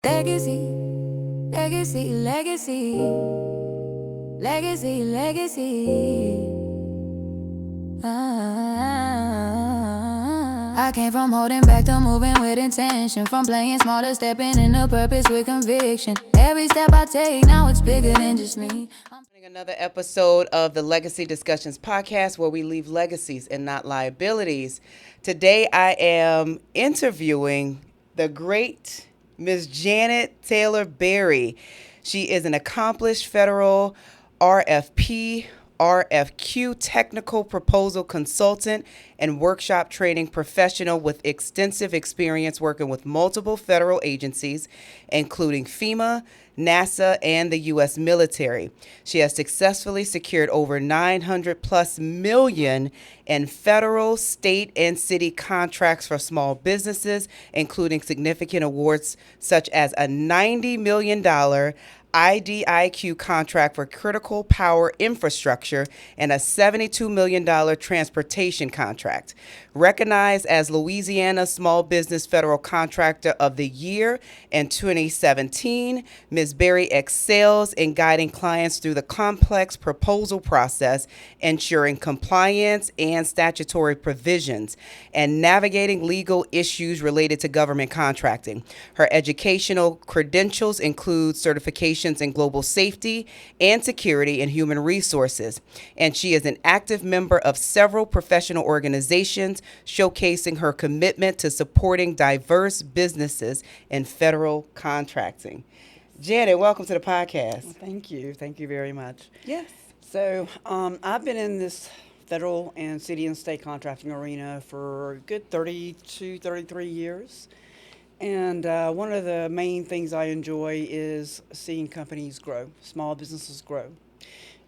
Legacy, legacy, legacy, legacy, legacy. I came from holding back to moving with intention, from playing small to stepping into purpose with conviction. Every step I take, now it's bigger than just me. Another episode of the Legacy Discussions podcast where we leave legacies and not liabilities. Today I am interviewing the great Ms. Janet Taylor Berry. She is an accomplished federal RFP, RFQ technical proposal consultant and workshop training professional with extensive experience working with multiple federal agencies, including FEMA, NASA, and the U.S. military. She has successfully secured over $900+ million in federal, state, and city contracts for small businesses, including significant awards such as a $90 million IDIQ contract for critical power infrastructure and a $72 million transportation contract. Recognized as Louisiana Small Business Federal Contractor of the Year in 2017, Ms. Berry excels in guiding clients through the complex proposal process, ensuring compliance and statutory provisions, and navigating legal issues related to government contracting. Her educational credentials include certifications in global safety and security and human resources, and she is an active member of several professional organizations showcasing her commitment to supporting diverse businesses in federal contracting. Janet, welcome to the podcast. Well, thank you. Thank you very much. Yes. So I've been in this federal and city and state contracting arena for a good 32, 33 years. And one of the main things I enjoy is seeing companies grow, small businesses grow.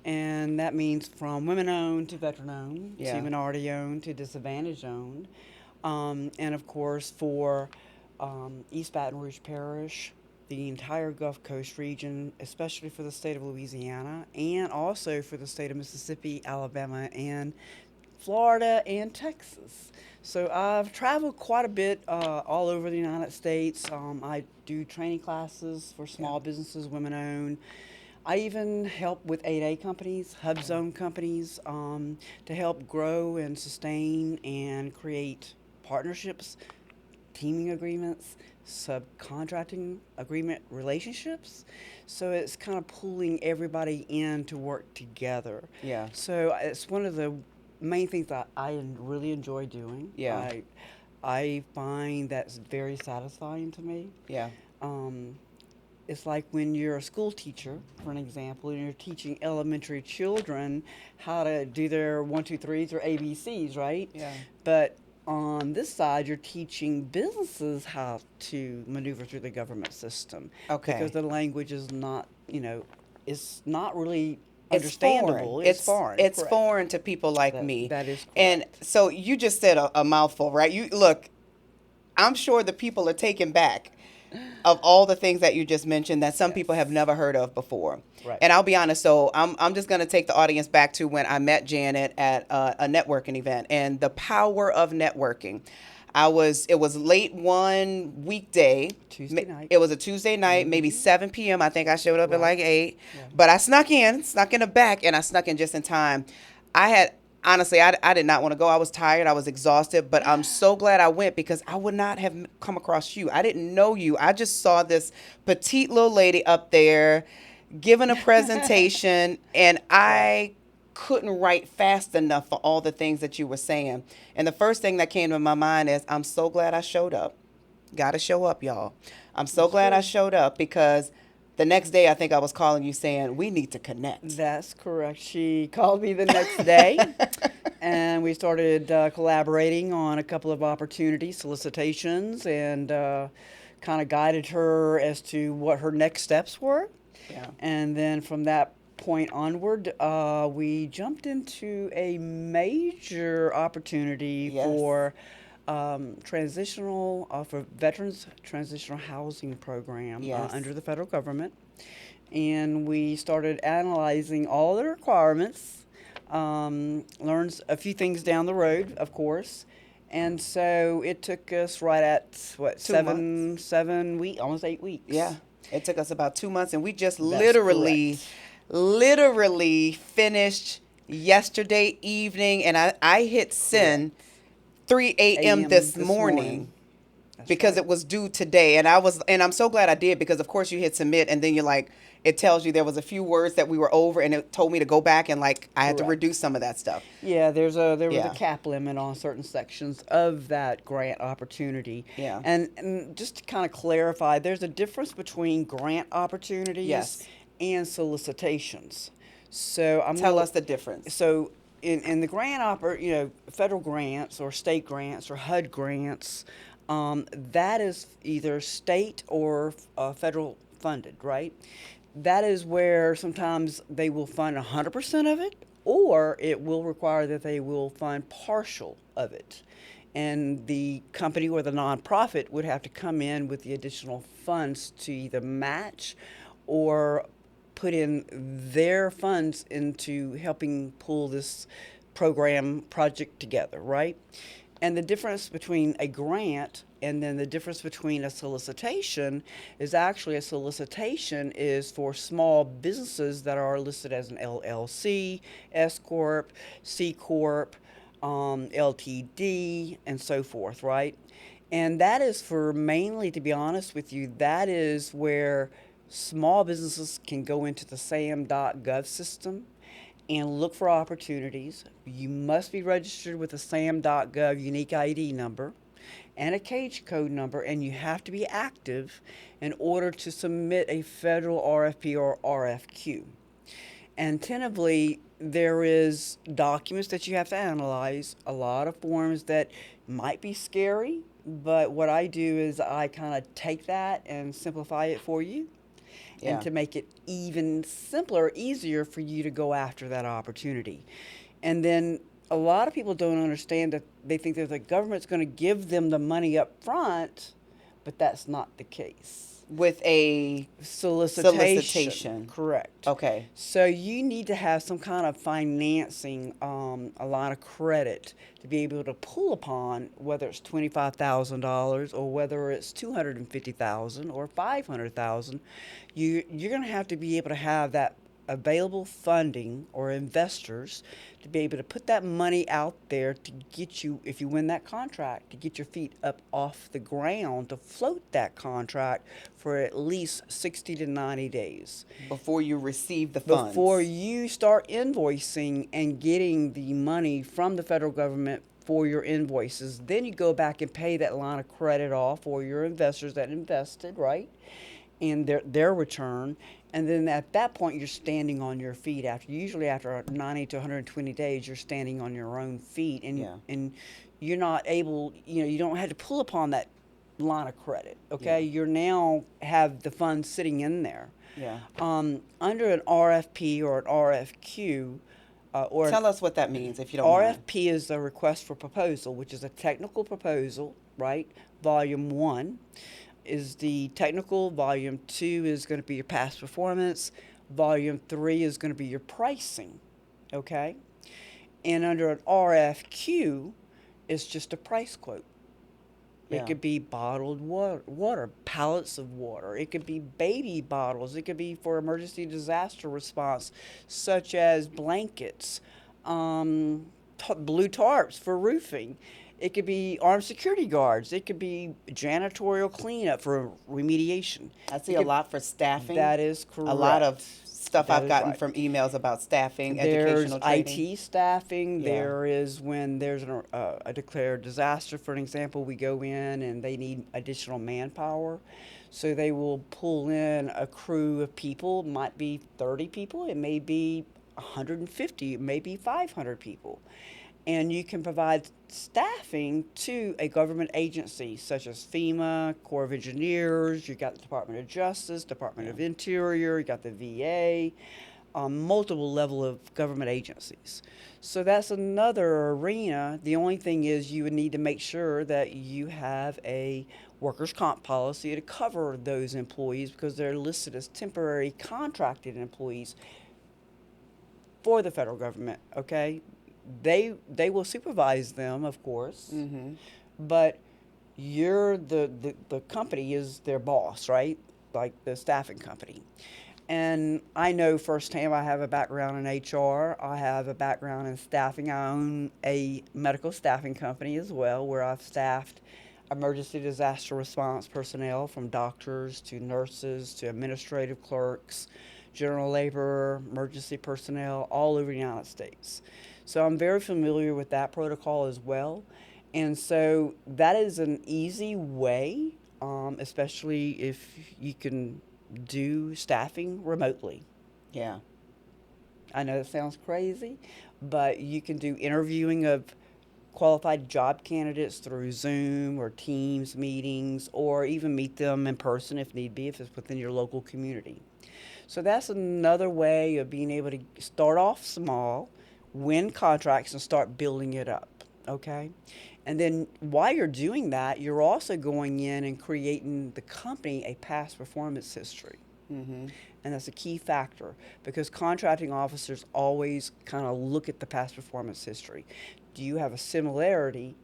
And that means from women-owned to veteran-owned, Yeah. to minority-owned to disadvantage-owned. And of course, for East Baton Rouge Parish, the entire Gulf Coast region, especially for the state of Louisiana, and also for the state of Mississippi, Alabama, and Florida, and Texas. So I've traveled quite a bit all over the United States. I do training classes for small businesses, women-owned. I even help with 8A companies, hub zone companies, to help grow and sustain and create partnerships, teaming agreements, subcontracting agreement relationships. So it's kind of pulling everybody in to work together. Yeah. So it's one of the main things that I really enjoy doing. Yeah. I find that's very satisfying to me. Yeah. It's like when you're a school teacher, for an example, and you're teaching elementary children how to do their 1, 2, 3s or ABCs, right? Yeah. But on this side, you're teaching businesses how to maneuver through the government system. Okay. Because the language is not, it's not really It's understandable. foreign. It's foreign. It's correct. foreign to people like me. That is correct. And so you just said a mouthful, right? You look, I'm sure the people are taken back of all the things that you just mentioned that some people have never heard of before. Right. And I'll be honest, so I'm just going to take the audience back to when I met Janet at a networking event and the power of networking. It was late one weekday. Tuesday night. It was a Tuesday night, maybe 7 p.m. I think I showed up at like 8. Yeah. But I snuck in the back, and I snuck in just in time. Honestly, I did not want to go. I was tired. I was exhausted. But I'm so glad I went because I would not have come across you. I didn't know you. I just saw this petite little lady up there giving a presentation, and I couldn't write fast enough for all the things that you were saying. And the first thing that came to my mind is, I'm so glad I showed up. Got to show up, y'all. I'm so glad I showed up because the next day I think I was calling you saying, we need to connect. That's correct. She called me the next day, and we started collaborating on a couple of opportunities, solicitations, and kind of guided her as to what her next steps were. Yeah. And then from that point onward, we jumped into a major opportunity Yes. for for veterans transitional housing program Yes. under the federal government. And we started analyzing all the requirements, learned a few things down the road, of course, And so it took us right at what, 7 weeks, almost 8 weeks. Yeah. It took us about 2 months, and we just That's correct. literally finished yesterday evening, and I hit send Correct. 3 a.m. AM this this morning That's because right. it was due today, and I'm so glad I did, because of course you hit submit, and then you're like, it tells you there was a few words that we were over, and it told me to go back and like I had to Correct. reduce some of that stuff. Yeah, there was a Yeah. cap limit on certain sections of that grant opportunity. Yeah. And just to kind of clarify, there's a difference between grant opportunities Yes. and solicitations. So I'm Tell gonna, us the difference. so in the federal grants or state grants or HUD grants, that is either state or federal funded, right? That is where sometimes they will fund 100% of it, or it will require that they will fund partial of it. And the company or the nonprofit would have to come in with the additional funds to either match or put in their funds into helping pull this program project together, right? And the difference between a grant and then the difference between a solicitation is actually a solicitation is for small businesses that are listed as an LLC, S Corp, C Corp, LTD, and so forth, right? And that is for mainly, to be honest with you, that is where small businesses can go into the SAM.gov system and look for opportunities. You must be registered with a SAM.gov unique ID number and a cage code number, and you have to be active in order to submit a federal RFP or RFQ. And tentatively, there is documents that you have to analyze, a lot of forms that might be scary, but what I do is I kind of take that and simplify it for you and Yeah. to make it even simpler, easier for you to go after that opportunity. And then a lot of people don't understand that they think that the government's going to give them the money up front, but that's not the case. With a Solicitation. Correct. Okay. So you need to have some kind of financing, a line of credit to be able to pull upon, whether it's $25,000 or whether it's $250,000 or $500,000. You're going to have to be able to have that available funding or investors to be able to put that money out there to get you, if you win that contract, to get your feet up off the ground to float that contract for at least 60 to 90 days Before you receive the funds. before you start invoicing and getting the money from the federal government for your invoices. Then you go back and pay that line of credit off for your investors that invested, right? And their return. And then at that point, you're standing on your feet. Usually after 90 to 120 days, you're standing on your own feet, and Yeah. and you're not able. You don't have to pull upon that line of credit. Okay, you're now have the funds sitting in there. Yeah. Under an RFP or an RFQ, or Tell us what that means, if you don't mind. RFP is a request for proposal, which is a technical proposal, right? Volume 1 is the technical. Volume 2 is going to be your past performance. Volume 3 is going to be your pricing, okay? And under an RFQ, it's just a price quote. Yeah. It could be bottled water, pallets of water. It could be baby bottles. It could be for emergency disaster response, such as blankets, blue tarps for roofing. It could be armed security guards. It could be janitorial cleanup for remediation. I see a lot for staffing. That is correct. A lot of stuff That I've is gotten right. from emails about staffing, There's educational training. IT staffing. Yeah. There is when there's a declared disaster, for an example, we go in and they need additional manpower. So they will pull in a crew of people. It might be 30 people. It may be 150. It may be 500 people. And you can provide staffing to a government agency such as FEMA, Corps of Engineers, you got the Department of Justice, Department of Interior, you got the VA, multiple level of government agencies. So that's another arena. The only thing is you would need to make sure that you have a workers' comp policy to cover those employees because they're listed as temporary contracted employees for the federal government, okay? they will supervise them, of course, but you're the company is their boss, right? Like the staffing company. And I know firsthand, I have a background in HR. I have a background in staffing. I own a medical staffing company as well, where I've staffed emergency disaster response personnel, from doctors to nurses to administrative clerks, general labor, emergency personnel, all over the United States. So I'm very familiar with that protocol as well. And so that is an easy way, especially if you can do staffing remotely. Yeah. I know it sounds crazy, but you can do interviewing of qualified job candidates through Zoom or Teams meetings, or even meet them in person if need be, if it's within your local community. So that's another way of being able to start off small, win contracts, and start building it up, okay? And then while you're doing that, you're also going in and creating the company a past performance history. And that's a key factor, because contracting officers always kind of look at the past performance history. Do you have a similarity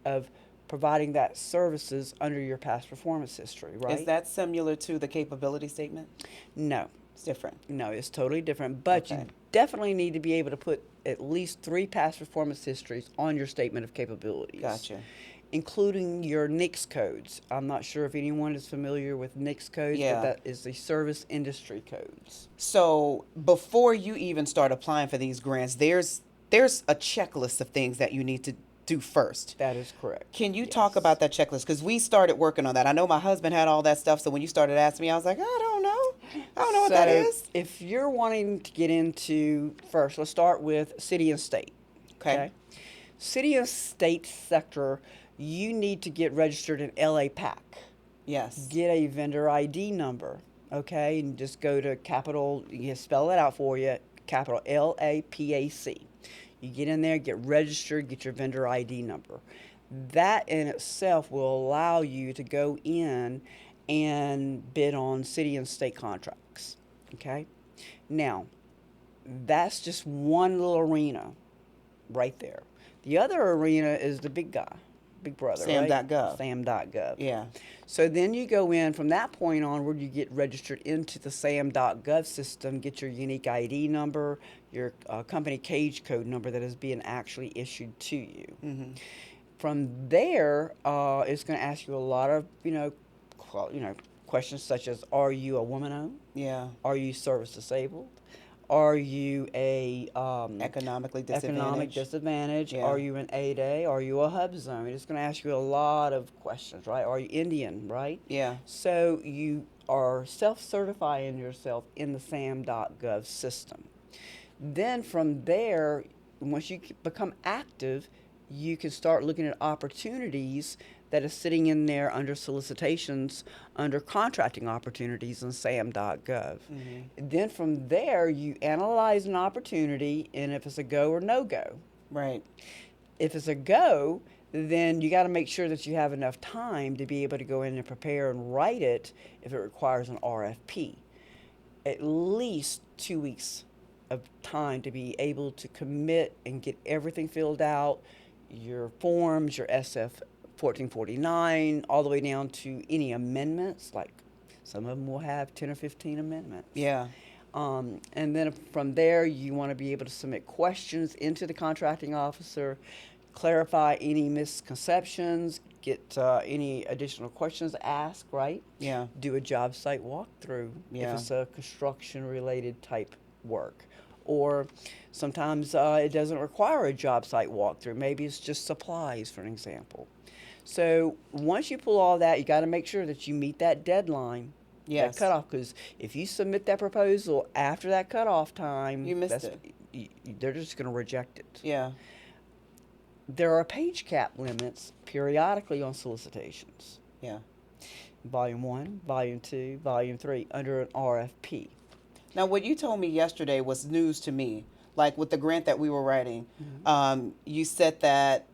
of providing that services under your past performance history, right? Is that similar to the capability statement? No. It's different. No, it's totally different. But you definitely need to be able to put at least 3 past performance histories on your statement of capabilities. Gotcha. Including your NAICS codes. I'm not sure if anyone is familiar with NAICS codes, Yeah. but that is the service industry codes. So before you even start applying for these grants, there's a checklist of things that you need to do first. That is correct. Can you Yes. talk about that checklist? Because we started working on that. I know my husband had all that stuff, so when you started asking me, I was like, I don't know what that is. If you're wanting to get into, first, let's start with city and state. Okay. City and state sector, you need to get registered in LAPAC. Yes. Get a vendor ID number, okay? And just go to capital, you spell it out for you, capital LAPAC. You get in there, get registered, get your vendor ID number. That in itself will allow you to go in and bid on city and state contracts, okay? Now, that's just one little arena right there. The other arena is the big guy, big brother, right? SAM.gov. SAM.gov. Yeah. So then you go in, from that point onward, you get registered into the SAM.gov system, get your unique ID number, your company cage code number that is being actually issued to you. From there, it's going to ask you a lot of, questions such as, are you a woman-owned? Yeah. Are you service disabled? Are you a Economically economic disadvantaged. disadvantage? Yeah. Are you an 8A? Are you a hub zone? It's going to ask you a lot of questions, right? Are you Indian, right? Yeah. So you are self-certifying yourself in the SAM.gov system. Then from there, once you become active, you can start looking at opportunities that is sitting in there under solicitations, under contracting opportunities in SAM.gov. Then from there, you analyze an opportunity, and if it's a go or no go. Right. If it's a go, then you got to make sure that you have enough time to be able to go in and prepare and write it if it requires an RFP. At least 2 weeks of time to be able to commit and get everything filled out, your forms, your SF 1449, all the way down to any amendments. Like some of them will have 10 or 15 amendments. Yeah. And then from there, you want to be able to submit questions into the contracting officer, clarify any misconceptions, get any additional questions asked, right? Yeah. Do a job site walkthrough Yeah. if it's a construction-related type work. Or sometimes it doesn't require a job site walkthrough. Maybe it's just supplies, for an example. So once you pull all that, you got to make sure that you meet that deadline, Yes. that cutoff. Because if you submit that proposal after that cutoff time, You missed it. They're just going to reject it. Yeah. There are page cap limits periodically on solicitations. Yeah. Volume 1, Volume 2, Volume 3, under an RFP. Now, what you told me yesterday was news to me. Like with the grant that we were writing, you said that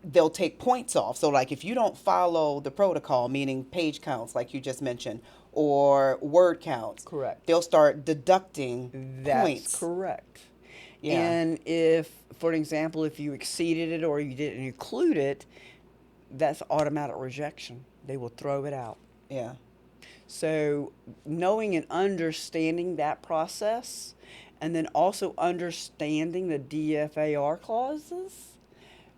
they'll take points off. So like if you don't follow the protocol, meaning page counts, like you just mentioned, or word counts, Correct. they'll start deducting That's points. correct. Yeah. And if, for example, if you exceeded it or you didn't include it, that's automatic rejection. They will throw it out. Yeah. So knowing and understanding that process, and then also understanding the DFAR clauses,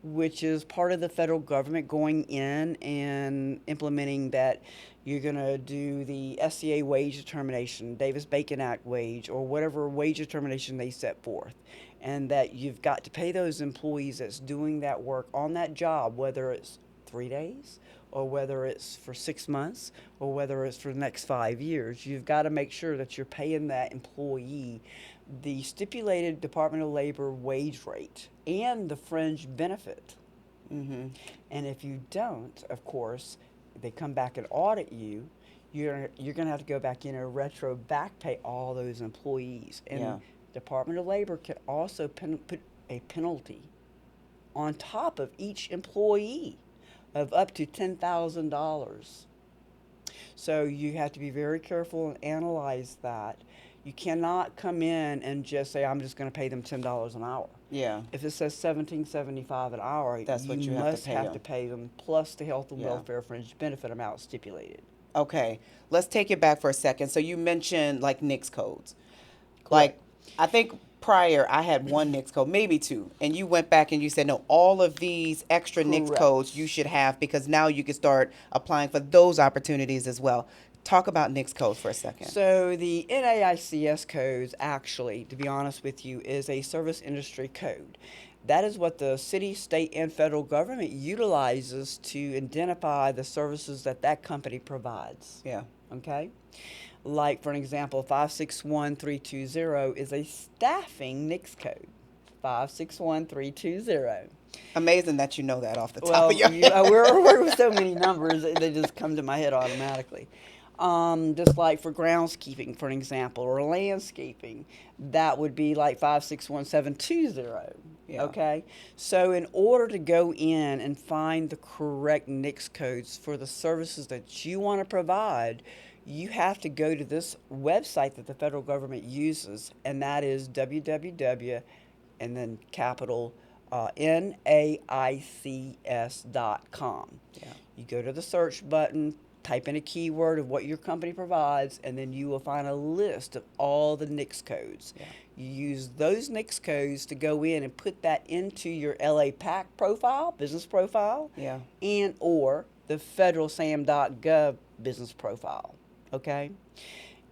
which is part of the federal government going in and implementing that you're going to do the SCA wage determination, Davis-Bacon Act wage, or whatever wage determination they set forth, and that you've got to pay those employees that's doing that work on that job, whether it's 3 days or whether it's for 6 months or whether it's for the next 5 years. You've got to make sure that you're paying that employee the stipulated Department of Labor wage rate and the fringe benefit. Mm-hmm. And if you don't, of course, they come back and audit you, you're going to have to go back in and retro back pay all those employees. And Yeah. Department of Labor can also put a penalty on top of each employee of up to $10,000. So you have to be very careful and analyze that. You cannot come in and just say, I'm just going to pay them $10 an hour. Yeah. If it says $17.75 an hour, That's what you must have have to pay them plus the health and Yeah. welfare fringe benefit amount stipulated. Okay. Let's take it back for a second. So you mentioned like NAICS codes. Correct. Like, I think prior I had one NAICS code, maybe two, and you went back and you said, no, all of these extra NAICS Correct. codes you should have because now you can start applying for those opportunities as well. Talk about NAICS codes for a second. So the NAICS codes actually, to be honest with you, is a service industry code. That is what the city, state, and federal government utilizes to identify the services that that company provides. Yeah. Okay? Like, for an example, 561320 is a staffing NAICS code. 561320. Amazing that you know that off the top Well, of your head. we're with so many numbers, they just come to my head automatically. Just like for groundskeeping, for an example, or landscaping, that would be like 561720. Yeah. Okay? So in order to go in and find the correct NAICS codes for the services that you want to provide, you have to go to this website that the federal government uses, and that is www, and then capital NAICS.com. Yeah. You go to the search button, type in a keyword of what your company provides, and then you will find a list of all the NAICS codes. Yeah. You use those NAICS codes to go in and put that into your LA PAC profile, business profile, Yeah. and or the federal SAM.gov business profile. Okay?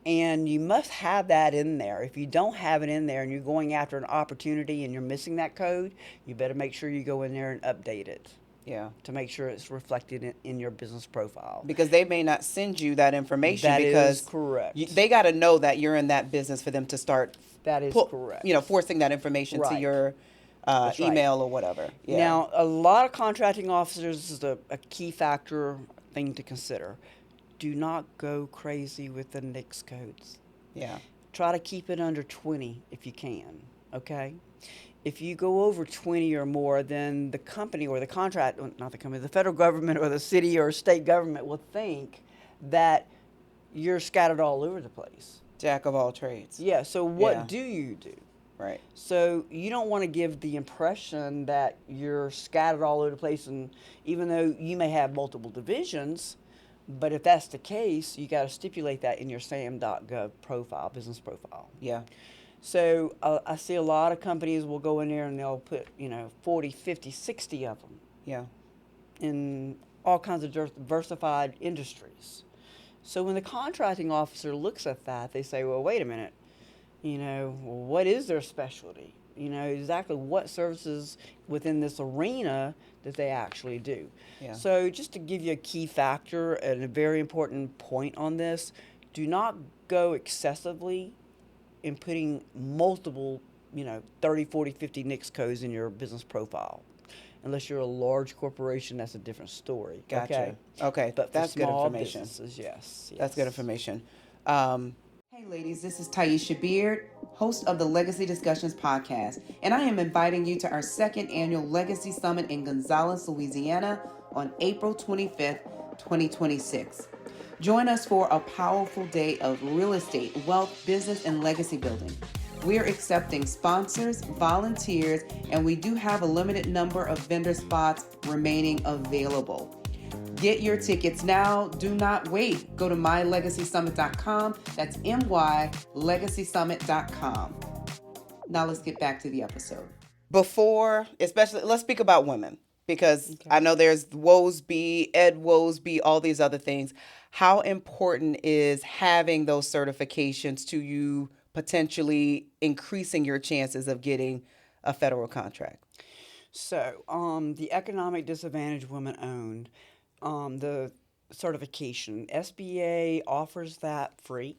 And you must have that in there. If you don't have it in there and you're going after an opportunity and you're missing that code, you better make sure you go in there and update it Yeah. to make sure it's reflected in your business profile. Because they may not send you that information That because is correct. they got to know that you're in that business for them to start That is correct. forcing that information to Right. your That's right. email or whatever. Yeah. Now, a lot of contracting officers, this is a key factor thing to consider. Do not go crazy with the NAICS codes. Yeah. Try to keep it under 20 if you can, okay? If you go over 20 or more, then the company or the the federal government or the city or state government will think that you're scattered all over the place. Jack of all trades. Yeah, so what Yeah. do you do? Right. So you don't want to give the impression that you're scattered all over the place, and even though you may have multiple divisions, but if that's the case, you got to stipulate that in your SAM.gov profile, business profile. Yeah. So I see a lot of companies will go in there and they'll put, 40, 50, 60 of them Yeah. in all kinds of diversified industries. So when the contracting officer looks at that, they say, well, wait a minute, what is their specialty? Exactly what services within this arena that they actually do. Yeah. So just to give you a key factor and a very important point on this, do not go excessively in putting multiple, 30, 40, 50 NAICS codes in your business profile. Unless you're a large corporation, that's a different story. Gotcha. Okay. But That's for good small information. businesses, yes. That's good information. Hey, ladies, this is Taisha Beard, host of the Legacy Discussions podcast, and I am inviting you to our second annual Legacy Summit in Gonzales, Louisiana on April 25th, 2026. Join us for a powerful day of real estate, wealth, business, and legacy building. We are accepting sponsors, volunteers, and we do have a limited number of vendor spots remaining available. Get your tickets now. Do not wait. Go to mylegacysummit.com. That's mylegacysummit.com. Now let's get back to the episode. Before, especially, let's speak about women, because I know there's WOSB, Ed WOSB, all these other things. How important is having those certifications to you potentially increasing your chances of getting a federal contract? So, the economic disadvantaged women owned, the certification, SBA offers that free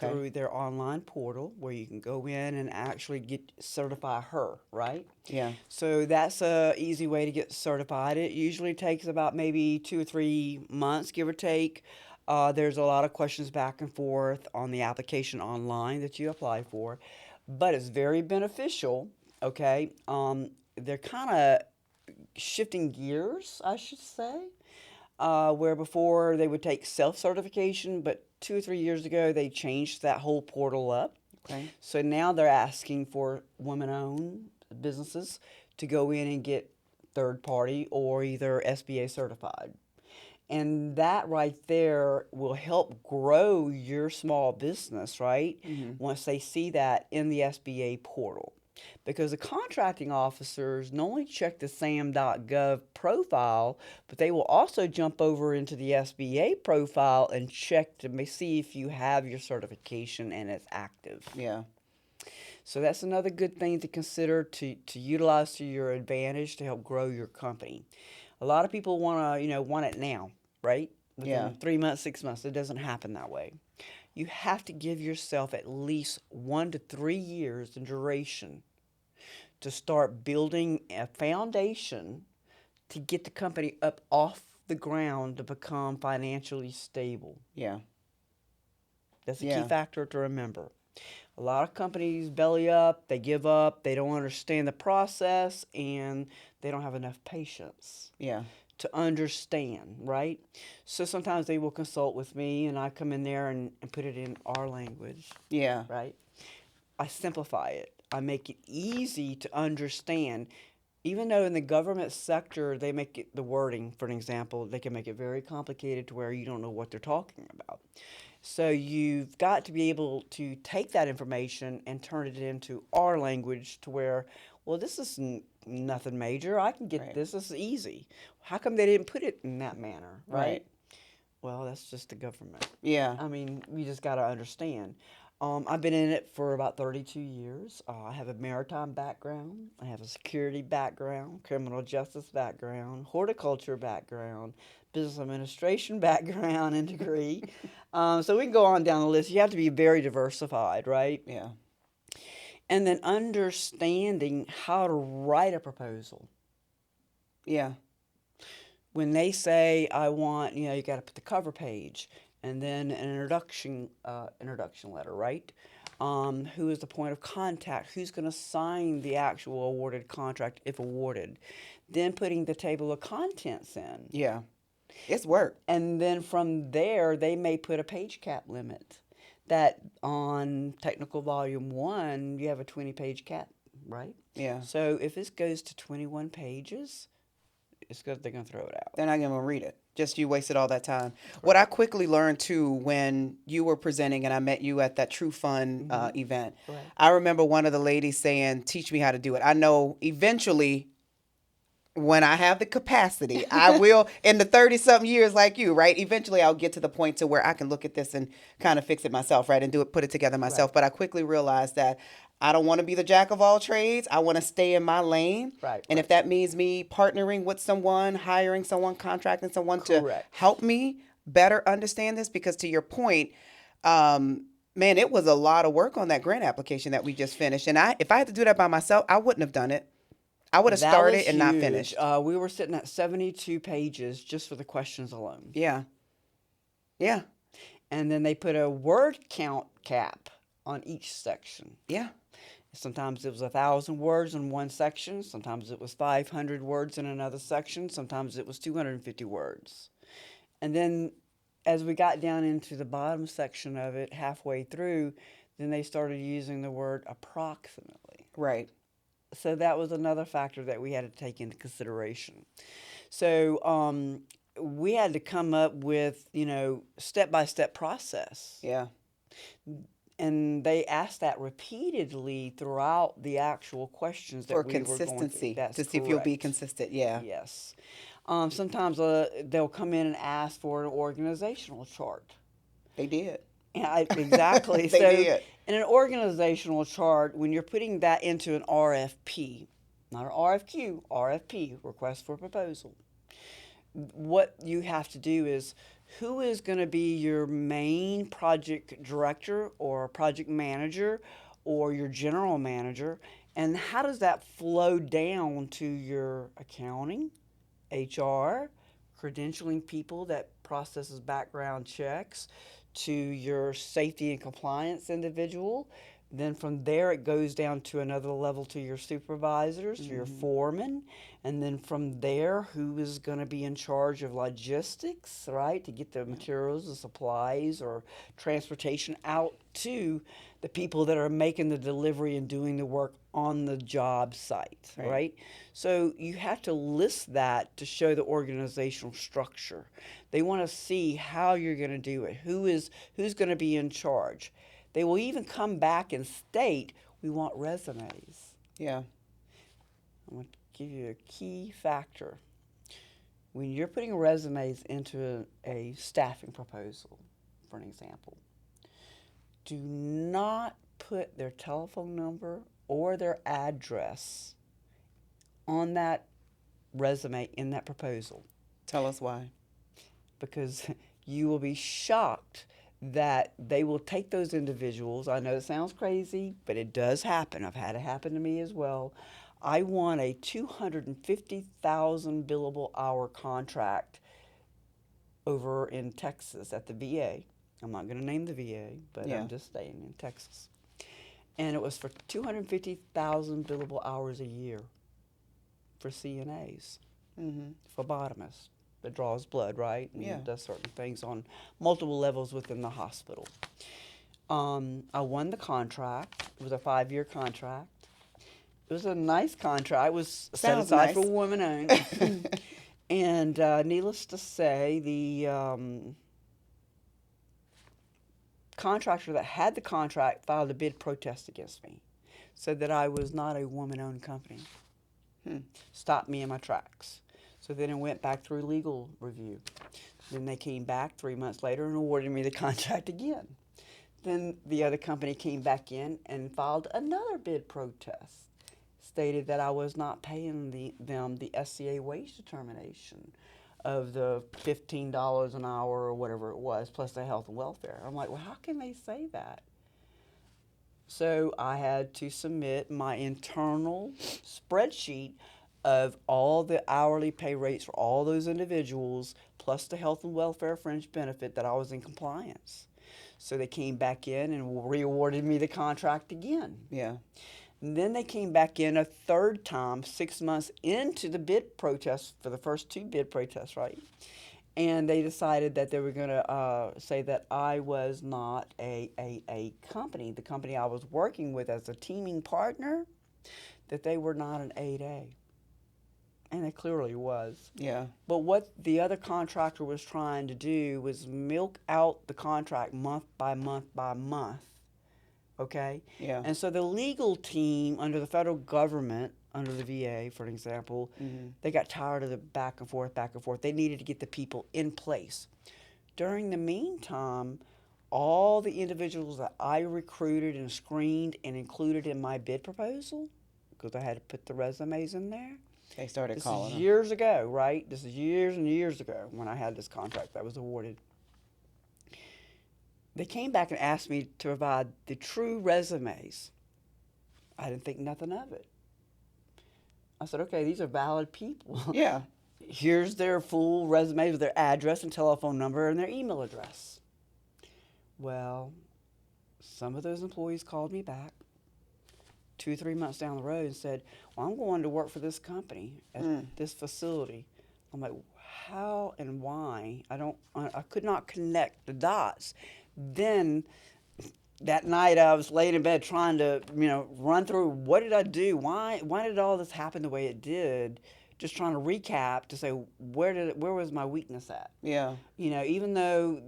through their online portal where you can go in and actually certify her, right? Yeah. So that's a easy way to get certified. It usually takes about maybe 2 or 3 months, give or take. There's a lot of questions back and forth on the application online that you apply for, but it's very beneficial. Okay, they're kind of shifting gears, I should say, where before they would take self-certification, but 2 or 3 years ago they changed that whole portal up. Okay. So now they're asking for women-owned businesses to go in and get third-party or either SBA certified. And that right there will help grow your small business, right? Once they see that in the SBA portal. Because the contracting officers not only check the SAM.gov profile, but they will also jump over into the SBA profile and check to see if you have your certification and it's active. Yeah. So that's another good thing to consider to utilize to your advantage to help grow your company. A lot of people want it now, right? Within 3 months, 6 months. It doesn't happen that way. You have to give yourself at least 1 to 3 years in duration to start building a foundation to get the company up off the ground to become financially stable. Yeah. That's a key factor to remember. A lot of companies belly up, they give up, they don't understand the process, and they don't have enough patience to understand, right? So sometimes they will consult with me, and I come in there and put it in our language. Yeah. Right? I simplify it. I make it easy to understand. Even though in the government sector, they make it, the wording, for an example, they can make it very complicated to where you don't know what they're talking about. So you've got to be able to take that information and turn it into our language to where, well, this is nothing major. I can get this. This is easy. How come they didn't put it in that manner, right? Well, that's just the government. Yeah. I mean, you just got to understand. I've been in it for about 32 years. I have a maritime background. I have a security background, criminal justice background, horticulture background, business administration background and degree. So we can go on down the list. You have to be very diversified, right? Yeah. And then understanding how to write a proposal. Yeah. When they say, I want, you got to put the cover page and then an introduction letter, right? Who is the point of contact? Who's going to sign the actual awarded contract if awarded? Then putting the table of contents in. Yeah. It's work. And then from there, they may put a page cap limit. That on technical volume 1, you have a 20-page cap, right? Yeah. So if this goes to 21 pages, it's good they're going to throw it out. They're not going to read it. Just you wasted all that time. What I quickly learned, too, when you were presenting and I met you at that True Fun event, I remember one of the ladies saying, teach me how to do it. I know eventually when I have the capacity, I will, in the 30-something years like you, right? Eventually I'll get to the point to where I can look at this and kind of fix it myself, right? And put it together myself. But I quickly realized that I don't want to be the jack of all trades. I want to stay in my lane. And if that means me partnering with someone, hiring someone, contracting someone to help me better understand this, because to your point, man, it was a lot of work on that grant application that we just finished. And if I had to do that by myself, I wouldn't have done it. I would have started and not finished. We were sitting at 72 pages just for the questions alone. Yeah. Yeah. And then they put a word count cap on each section. Yeah. Sometimes it was 1,000 words in one section. Sometimes it was 500 words in another section. Sometimes it was 250 words. And then as we got down into the bottom section of it, halfway through, then they started using the word approximately. Right. So that was another factor that we had to take into consideration. So we had to come up with, step-by-step process. Yeah. And they asked that repeatedly throughout the actual questions that For we were going through. consistency, That's to see if you'll be correct. consistent. Yeah. Yes. Sometimes they'll come in and ask for an organizational chart. They did. Exactly. They So did. in an organizational chart, when you're putting that into an RFP, not an RFQ, RFP, request for proposal, what you have to do is who is going to be your main project director or project manager or your general manager, and how does that flow down to your accounting, HR, credentialing people that processes background checks, to your safety and compliance individual. Then from there it goes down to another level to your supervisors, to your foreman, and then from there who is going to be in charge of logistics, right, to get the materials, the supplies, or transportation out to the people that are making the delivery and doing the work on the job site, right? So you have to list that to show the organizational structure. They want to see how you're going to do it, who's going to be in charge. They will even come back and state, we want resumes. Yeah. I'm going to give you a key factor. When you're putting resumes into a staffing proposal, for an example, do not put their telephone number or their address on that resume in that proposal. Tell us why. Because you will be shocked that they will take those individuals. I know it sounds crazy, but it does happen. I've had it happen to me as well. I won a 250,000 billable hour contract over in Texas at the VA. I'm not going to name the VA, but Yeah. I'm just saying in Texas. And it was for 250,000 billable hours a year for CNAs, phlebotomists that draws blood, right? And Yeah. does certain things on multiple levels within the hospital. I won the contract. It was a 5-year contract. It was a nice contract. It was set Sounds aside nice. for women owned. And needless to say, the contractor that had the contract filed a bid protest against me, said that I was not a woman-owned company. Stopped me in my tracks. So then it went back through legal review. Then they came back 3 months later and awarded me the contract again. Then the other company came back in and filed another bid protest, stated that I was not paying them the SCA wage determination of the $15 an hour or whatever it was, plus the health and welfare. I'm like, well, how can they say that? So I had to submit my internal spreadsheet of all the hourly pay rates for all those individuals, plus the health and welfare fringe benefit that I was in compliance. So they came back in and re-awarded me the contract again. Yeah. And then they came back in a third time, 6 months into the bid protest, for the first 2 bid protests, right? And they decided that they were going to say that I was not a company, the company I was working with as a teaming partner, that they were not an 8A. And it clearly was. Yeah. But what the other contractor was trying to do was milk out the contract month by month by month. Okay? Yeah. And so the legal team under the federal government, under the VA, for an example, they got tired of the back and forth, back and forth. They needed to get the people in place. During the meantime, all the individuals that I recruited and screened and included in my bid proposal, because I had to put the resumes in there. They started This calling is them. years ago, right? This is years and years ago when I had this contract that was awarded. They came back and asked me to provide the true resumes. I didn't think nothing of it. I said, okay, these are valid people. Yeah. Here's their full resumes with their address and telephone number and their email address. Well, some of those employees called me back 2 or 3 months down the road and said, well, I'm going to work for this company at this facility. I'm like, how and why? I could not connect the dots. Then that night I was laying in bed trying to, run through what did I do? Why did all this happen the way it did? Just trying to recap to say where was my weakness at? Yeah. Even though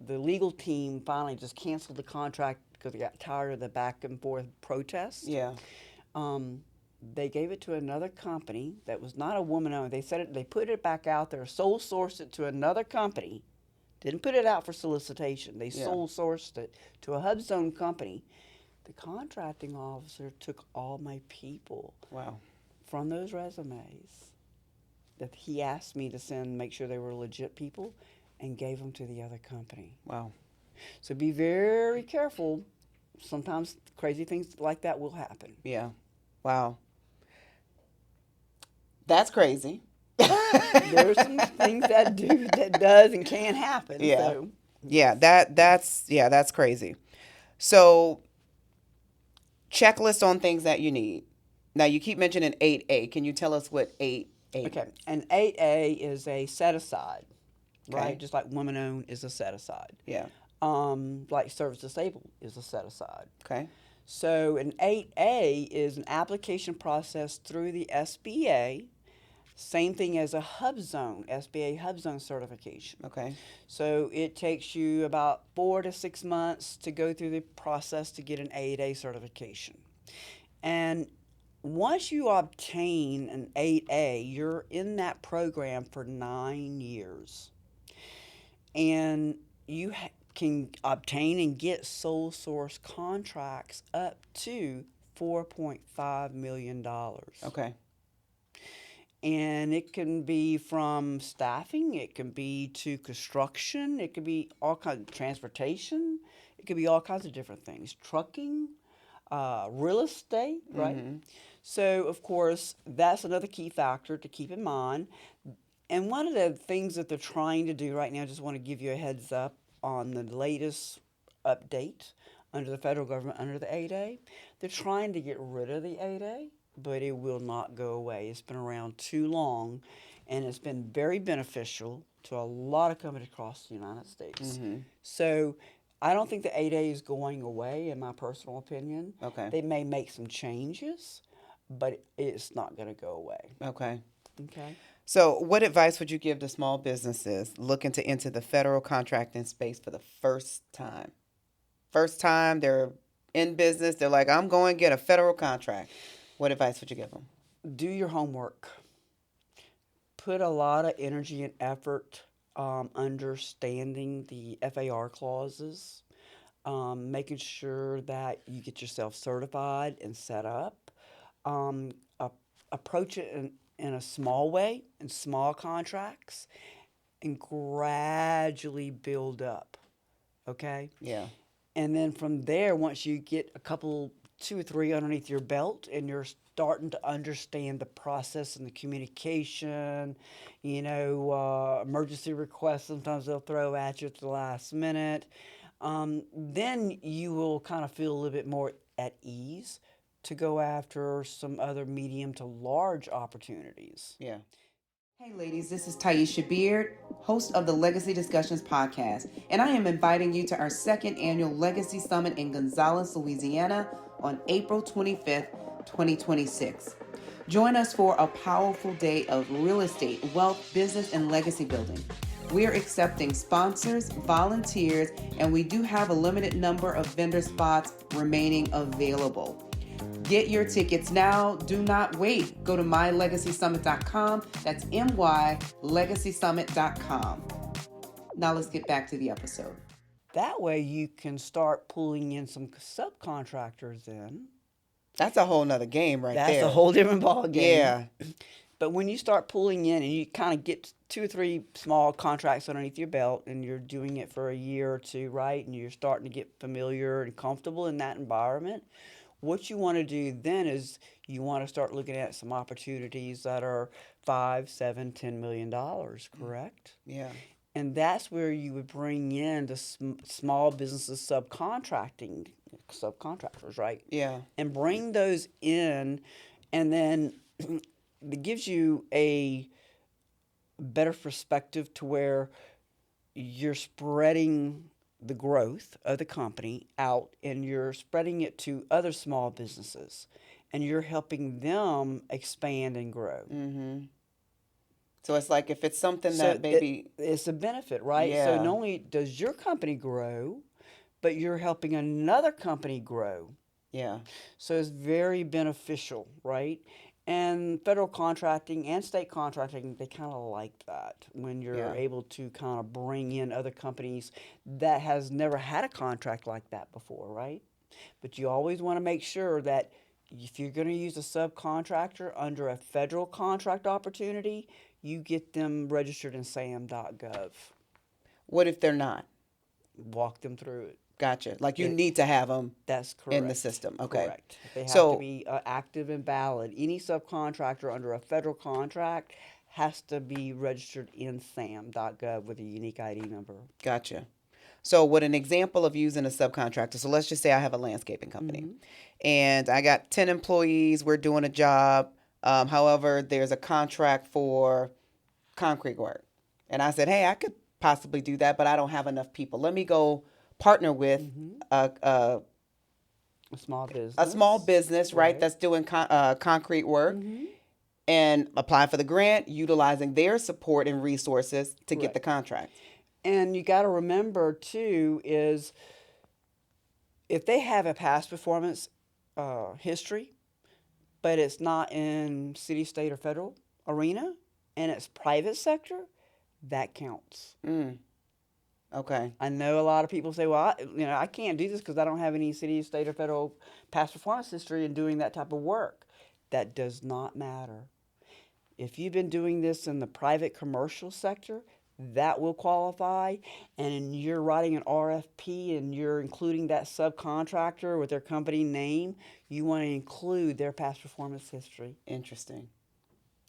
the legal team finally just canceled the contract because they got tired of the back and forth protests. Yeah. They gave it to another company that was not a woman owned. They put it back out there, sole sourced it to another company. Didn't put it out for solicitation. They sole sourced it to a HUBZone company. The contracting officer took all my people Wow. from those resumes that he asked me to send, make sure they were legit people, and gave them to the other company. Wow. So be very careful. Sometimes crazy things like that will happen. Yeah. Wow. That's crazy. There's some things that does and can happen. Yeah. So. Yeah, that's crazy. So, checklist on things that you need. Now, you keep mentioning 8A. Can you tell us what 8A is? Okay, and 8A is a set aside, Okay. right? Just like woman owned is a set aside. Yeah. Like service disabled is a set aside. Okay. So an 8A is an application process through the SBA. Same thing as a HUBZone, SBA HUBZone certification. Okay. So it takes you about 4 to 6 months to go through the process to get an 8A certification. And once you obtain an 8A, you're in that program for 9 years. And you can obtain and get sole source contracts up to $4.5 million. Okay. And it can be from staffing, it can be to construction, it could be all kinds of transportation, it could be all kinds of different things. Trucking, real estate, right? Mm-hmm. So, of course, that's another key factor to keep in mind. And one of the things that they're trying to do right now, I just want to give you a heads up on the latest update under the federal government, under the 8A. They're trying to get rid of the 8A, but it will not go away. It's been around too long, and it's been very beneficial to a lot of companies across the United States. Mm-hmm. So I don't think the 8A is going away, in my personal opinion. Okay. They may make some changes, but it's not going to go away. Okay. Okay. So, what advice would you give to small businesses looking to enter the federal contracting space for the first time? First time they're in business, they're like, I'm going to get a federal contract. What advice would you give them? Do your homework. Put a lot of energy and effort understanding the FAR clauses, making sure that you get yourself certified and set up. Approach it in a small way, in small contracts, and gradually build up. Okay? Yeah. And then from there, once you get a couple, 2 or 3 underneath your belt, and you're starting to understand the process and the communication, emergency requests sometimes they'll throw at you at the last minute, then you will kind of feel a little bit more at ease to go after some other medium to large opportunities. Yeah. Hey ladies, this is Taisha Beard, host of the Legacy Discussions podcast, and I am inviting you to our second annual Legacy Summit in Gonzales, Louisiana on April 25th, 2026. Join us for a powerful day of real estate, wealth, business, and legacy building. We are accepting sponsors, volunteers, and we do have a limited number of vendor spots remaining available. Get your tickets now. Do not wait. Go to mylegacysummit.com. That's mylegacysummit.com. Now let's get back to the episode. That way you can start pulling in some subcontractors in. That's a whole nother game right there. That's a whole different ball game. Yeah. But when you start pulling in and you kind of get 2 or 3 small contracts underneath your belt and you're doing it for a year or two, right? And you're starting to get familiar and comfortable in that environment. What you want to do then is you want to start looking at some opportunities that are $5, $7, $10 million, correct? Yeah. And that's where you would bring in the small businesses subcontractors, right? Yeah. And bring those in, and then it gives you a better perspective to where you're spreading the growth of the company out and you're spreading it to other small businesses and you're helping them expand and grow. So it's like if it's something So that maybe, it's a benefit, right? So yeah, not only does your company grow, but you're helping another company grow. yeah, So it's very beneficial, right? And federal contracting and state contracting, they kind of like that when you're yeah, able to kind of bring in other companies that has never had a contract like that before, right? But you always want to make sure that if you're going to use a subcontractor under a federal contract opportunity, you get them registered in sam.gov. what if they're not? Walk them through it. Gotcha. Like you It need to have them That's in the correct. system. Okay. Correct. They have to So, be active and valid. Any subcontractor under a federal contract has to be registered in sam.gov with a unique ID number. gotcha. So, what an example of using a subcontractor. So, let's just say I have a landscaping company and I got 10 employees. We're doing a job. However, there's a contract for concrete work. And I said, hey, I could possibly do that, but I don't have enough people. Let me go partner with a, a, A small business. a small business, right, that's doing concrete work and apply for the grant, utilizing their support and resources to get the Correct. contract. And you got to remember too is if they have a past performance history, but it's not in city, state, or federal arena, and it's private sector, that counts. Okay. I know a lot of people say, "Well, I can't do this because I don't have any city, state, or federal past performance history in doing that type of work." That does not matter. If you've been doing this in the private commercial sector, that will qualify. And you're writing an RFP and you're including that subcontractor with their company name, you want to include their past performance history. Interesting.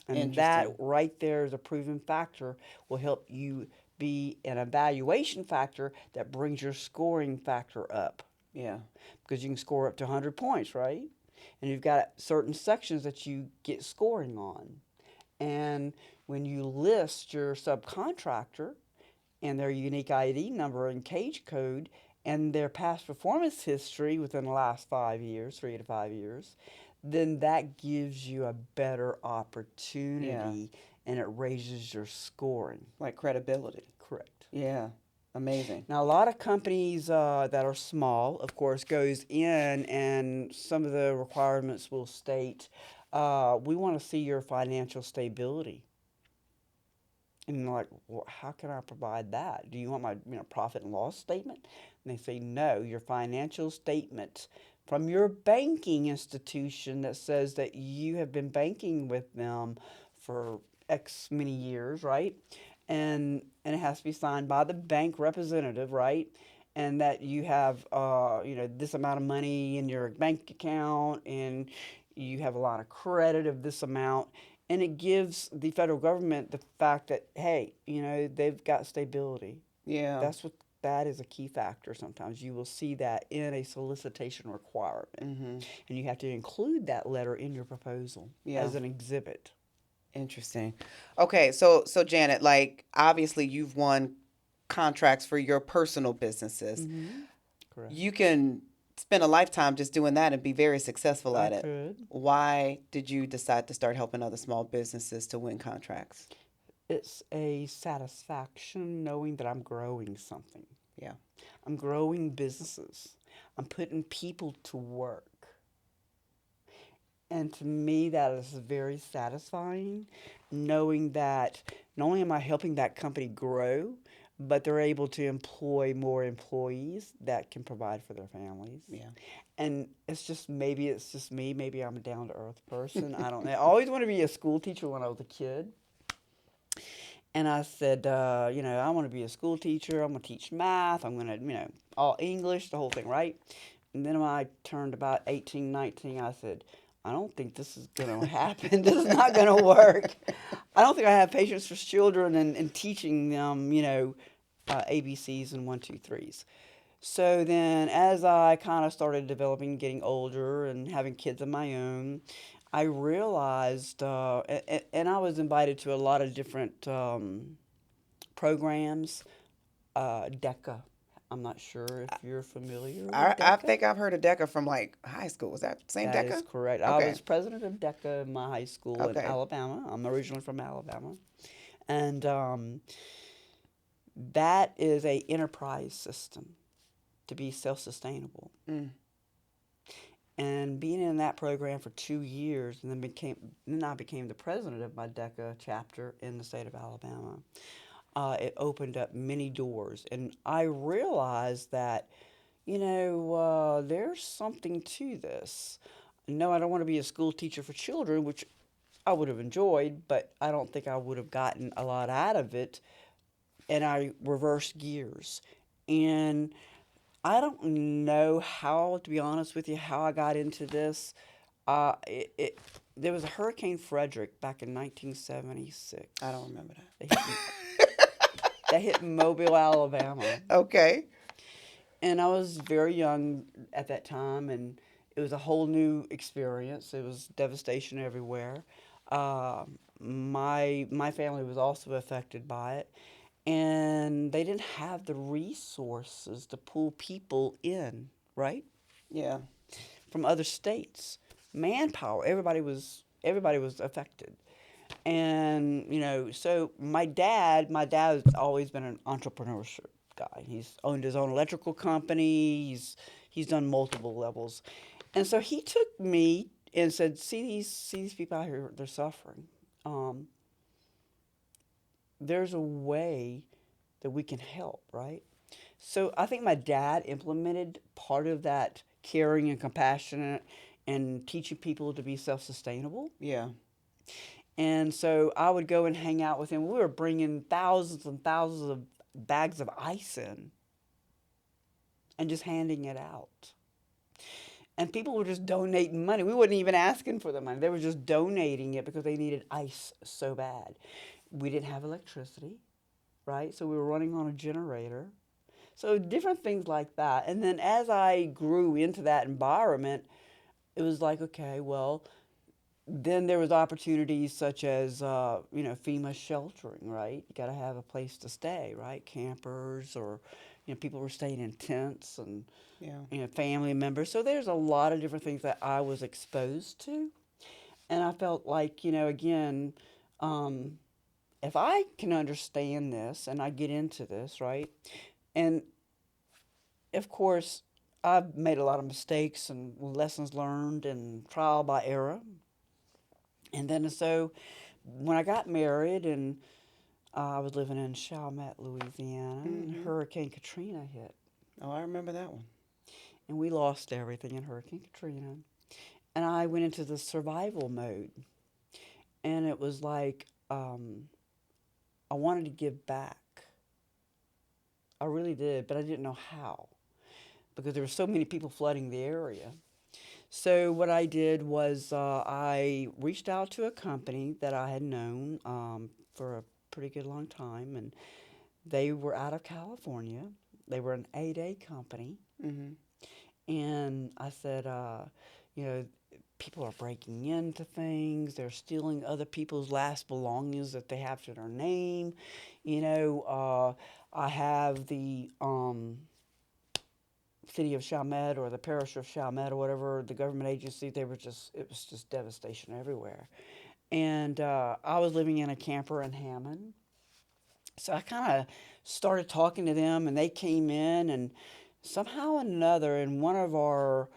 And that right there is a proven factor, will help you be an evaluation factor that brings your scoring factor up. Yeah. Because you can score up to 100 points, right? And you've got certain sections that you get scoring on. And when you list your subcontractor and their unique ID number and cage code and their past performance history within the last 5 years, 3 to 5 years, then that gives you a better opportunity and it raises your scoring. Like credibility. Correct. Yeah. Amazing. Now, a lot of companies that are small, of course, goes in and some of the requirements will state, we want to see your financial stability. And you're like, well, how can I provide that? Do you want my profit and loss statement? And they say, no, your financial statement from your banking institution that says that you have been banking with them for X many years, right? And it has to be signed by the bank representative, right? And that you have, this amount of money in your bank account and you have a lot of credit of this amount. And it gives the federal government the fact that, hey, they've got stability. Yeah. That is a key factor sometimes. You will see that in a solicitation requirement. And you have to include that letter in your proposal as an exhibit. Interesting. Okay, so Janet, like obviously you've won contracts for your personal businesses. Correct. You can spend a lifetime just doing that and be very successful at it. Could. Why did you decide to start helping other small businesses to win contracts? It's a satisfaction knowing that I'm growing something. Yeah. I'm growing businesses. I'm putting people to work. And to me, that is very satisfying, knowing that not only am I helping that company grow, but they're able to employ more employees that can provide for their families. Yeah. And it's just me. Maybe I'm a down-to-earth person. I don't know. I always wanted to be a school teacher when I was a kid. And I said, I want to be a school teacher. I'm going to teach math. I'm going to, all English, the whole thing, right? And then when I turned about 18, 19, I said, I don't think this is going to happen. This is not going to work. I don't think I have patience for children and teaching them, ABCs and 1, 2, 3s. So then as I kind of started developing, getting older and having kids of my own, I realized, and I was invited to a lot of different programs. DECA I'm not sure if you're familiar with I DECA. think I've heard of DECA from like high school. Was that same That DECA? is correct. I Okay. was president of DECA in my high school in Okay. Alabama. I'm originally from Alabama. And that is a enterprise system to be self-sustainable. Mm. And being in that program for 2 years, and then I became the president of my DECA chapter in the state of Alabama. It opened up many doors, and I realized that, there's something to this. No, I don't want to be a school teacher for children, which I would have enjoyed, but I don't think I would have gotten a lot out of it. And I reversed gears, and I don't know how, to be honest with you, how I got into this. There was a Hurricane Frederick back in 1976. I don't remember that. That hit Mobile, Alabama. Okay. And I was very young at that time, and it was a whole new experience. It was devastation everywhere. My family was also affected by it, and they didn't have the resources to pull people in, right? Yeah. From other states. Manpower, everybody was affected. And, so my dad has always been an entrepreneurship guy. He's owned his own electrical company. He's done multiple levels. And so he took me and said, see these people out here, they're suffering. There's a way that we can help, right? So I think my dad implemented part of that caring and compassionate and teaching people to be self-sustainable. Yeah. And so I would go and hang out with him. We were bringing thousands and thousands of bags of ice in and just handing it out. And people were just donating money. We wasn't even asking for the money. They were just donating it because they needed ice so bad. We didn't have electricity, right? So we were running on a generator. So different things like that. And then as I grew into that environment, it was like, okay, well, then there was opportunities such as, FEMA sheltering, right? You got to have a place to stay, right? Campers or, people were staying in tents and, family members. So there's a lot of different things that I was exposed to. And I felt like, again, if I can understand this and I get into this, right? And, of course, I've made a lot of mistakes and lessons learned and trial by error. And then so when I got married and I was living in Chalmette, Louisiana, and Hurricane Katrina hit. Oh, I remember that one. And we lost everything in Hurricane Katrina. And I went into the survival mode. And it was like I wanted to give back. I really did, but I didn't know how because there were so many people flooding the area. So what I did was I reached out to a company that I had known for a pretty good long time, and they were out of California. They were an 8A company. Mm-hmm. And I said, people are breaking into things. They're stealing other people's last belongings that they have to their name. I have the city of Chalmette or the parish of Chalmette or whatever, the government agency, it was just devastation everywhere. And I was living in a camper in Hammond. So I kind of started talking to them, and they came in, and somehow or another, in one of our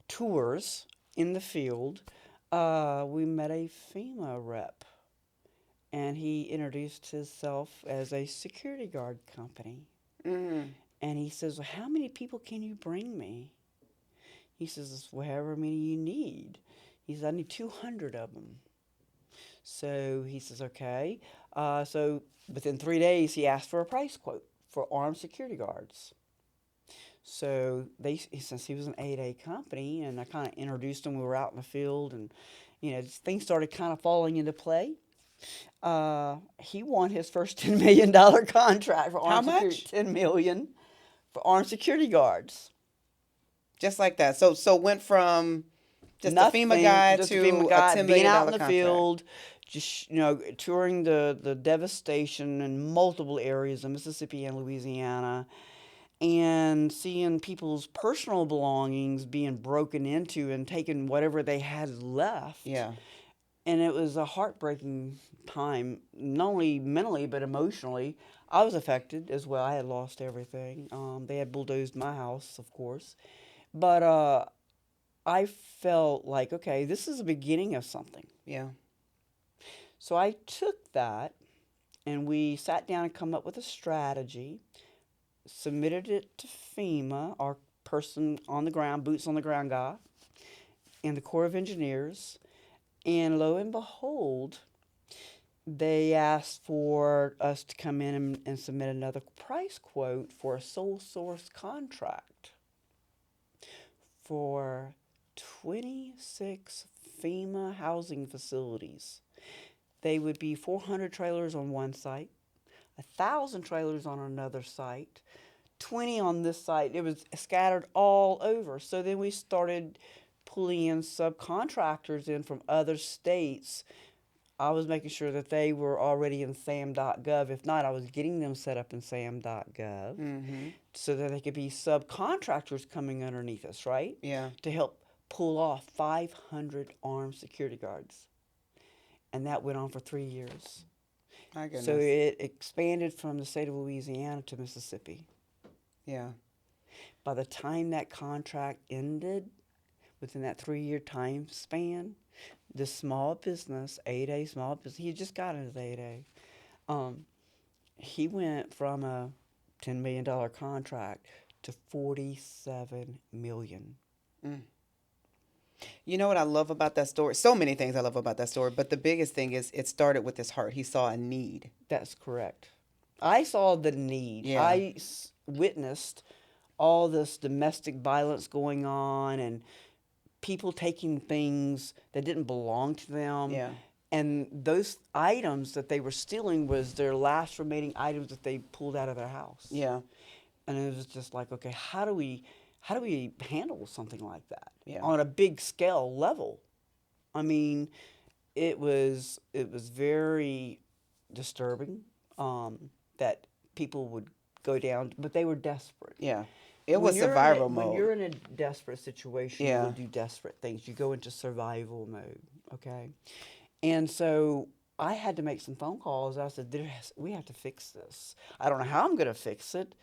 tours in the field, we met a FEMA rep. And he introduced himself as a security guard company. Mm-hmm. And he says, well, how many people can you bring me? He says, well, however many you need. He says, I need 200 of them. So he says, okay. So within 3 days, he asked for a price quote for armed security guards. So since he was an 8A company, and I kind of introduced him, we were out in the field, and things started kind of falling into play. He won his first $10 million contract for armed security. $10 million for armed security guards. Just like that. So went from just Nothing, a FEMA guy just to a FEMA guy, $10 million being out in the contract. field, just touring the devastation in multiple areas of Mississippi and Louisiana. and seeing people's personal belongings being broken into and taken whatever they had left. Yeah. And it was a heartbreaking time, not only mentally but emotionally. I was affected as well. I had lost everything. They had bulldozed my house, of course. But I felt like, okay, this is the beginning of something. Yeah. So I took that and we sat down and come up with a strategy, submitted it to FEMA, our person on the ground, boots on the ground guy, and the Corps of Engineers. And lo and behold, they asked for us to come in and submit another price quote for a sole source contract for 26 FEMA housing facilities. They would be 400 trailers on one site, 1,000 trailers on another site, 20 on this site. It was scattered all over. So then we started pulling in subcontractors in from other states. I was making sure that they were already in SAM.gov. If not, I was getting them set up in SAM.gov so that they could be subcontractors coming underneath us, right? Yeah. To help pull off 500 armed security guards. And that went on for 3 years. My goodness. So it expanded from the state of Louisiana to Mississippi. Yeah. By the time that contract ended, within that 3-year time span, this small business, 8A small business, he just got into the 8A. He went from a $10 million contract to $47 million. You know what I love about that story? So many things I love about that story, but the biggest thing is it started with his heart. He saw a need. That's correct. I saw the need. Yeah. I witnessed all this domestic violence going on and people taking things that didn't belong to them. Yeah. And those items that they were stealing was their last remaining items that they pulled out of their house. Yeah. And it was just like, okay, how do we handle something like that Yeah. on a big scale level? I mean, it was very disturbing that people would go down, but they were desperate. Yeah. It was survival mode. When you're in a desperate situation, Yeah. you will do desperate things. You go into survival mode, okay? And so I had to make some phone calls. I said, we have to fix this. I don't know how I'm going to fix it,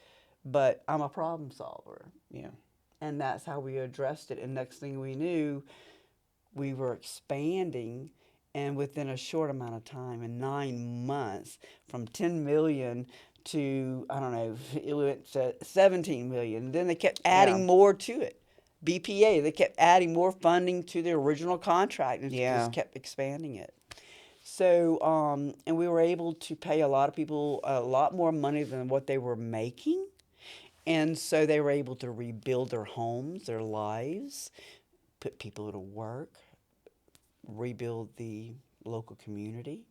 but I'm a problem solver. Yeah. And that's how we addressed it. And next thing we knew, we were expanding. And within a short amount of time, in 9 months, from 10 million to, I don't know, it went to 17 million. Then they kept adding more to it. BPA, they kept adding more funding to the original contract and just kept expanding it. So, and we were able to pay a lot of people a lot more money than what they were making. And so they were able to rebuild their homes, their lives, put people to work, rebuild the local community.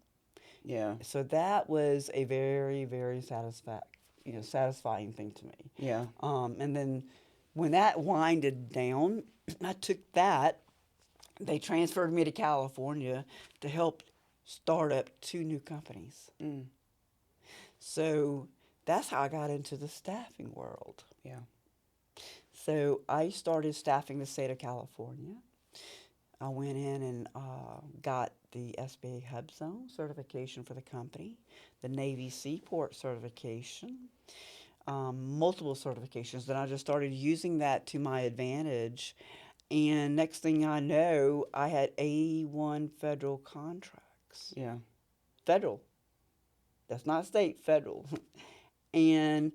Yeah. So that was a very, very satisfying thing to me. Yeah. And then when that winded down, I took that. They transferred me to California to help start up 2 new companies. So that's how I got into the staffing world. Yeah. So I started staffing the state of California. I went in and got the SBA Hub Zone certification for the company, the Navy Seaport certification, multiple certifications. Then I just started using that to my advantage. And next thing I know, I had 81 federal contracts. Yeah. Federal. That's not state, federal. And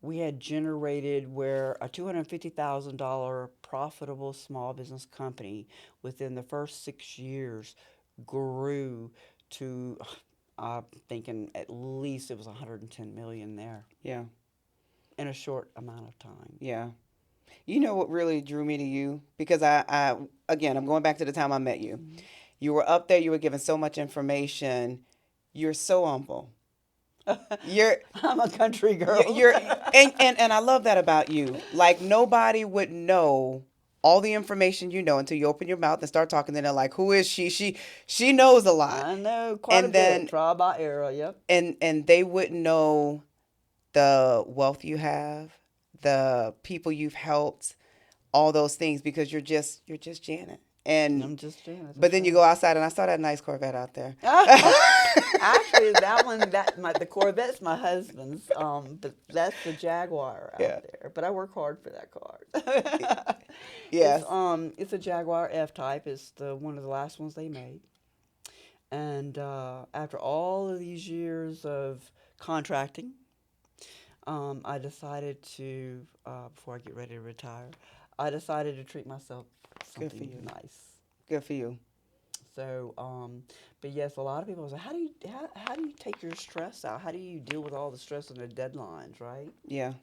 we had generated where a $250,000 profitable small business company within the first 6 years grew to, I'm thinking at least it was 110 million there. Yeah. In a short amount of time. Yeah. You know what really drew me to you? Because I again, I'm going back to the time I met you. You were up there, you were giving so much information. You're so humble. I'm a country girl. And I love that about you. Like nobody would know all the information you know until you open your mouth and start talking. Then they're like, "Who is she? She knows a lot." I know quite a bit. Trial by error. Yep. And they wouldn't know the wealth you have, the people you've helped, all those things, because you're just Janet. And I'm just Janet. but then you go outside, and I saw that nice Corvette out there. Actually, the Corvette's my husband's, but that's the Jaguar out there. But I work hard for that car. Yes. It's a Jaguar F-Type. It's one of the last ones they made. And after all of these years of contracting, I decided to, before I get ready to retire, I decided to treat myself something nice. Good for you. So, but yes, a lot of people say, how do you take your stress out? How do you deal with all the stress and the deadlines, right? Yeah.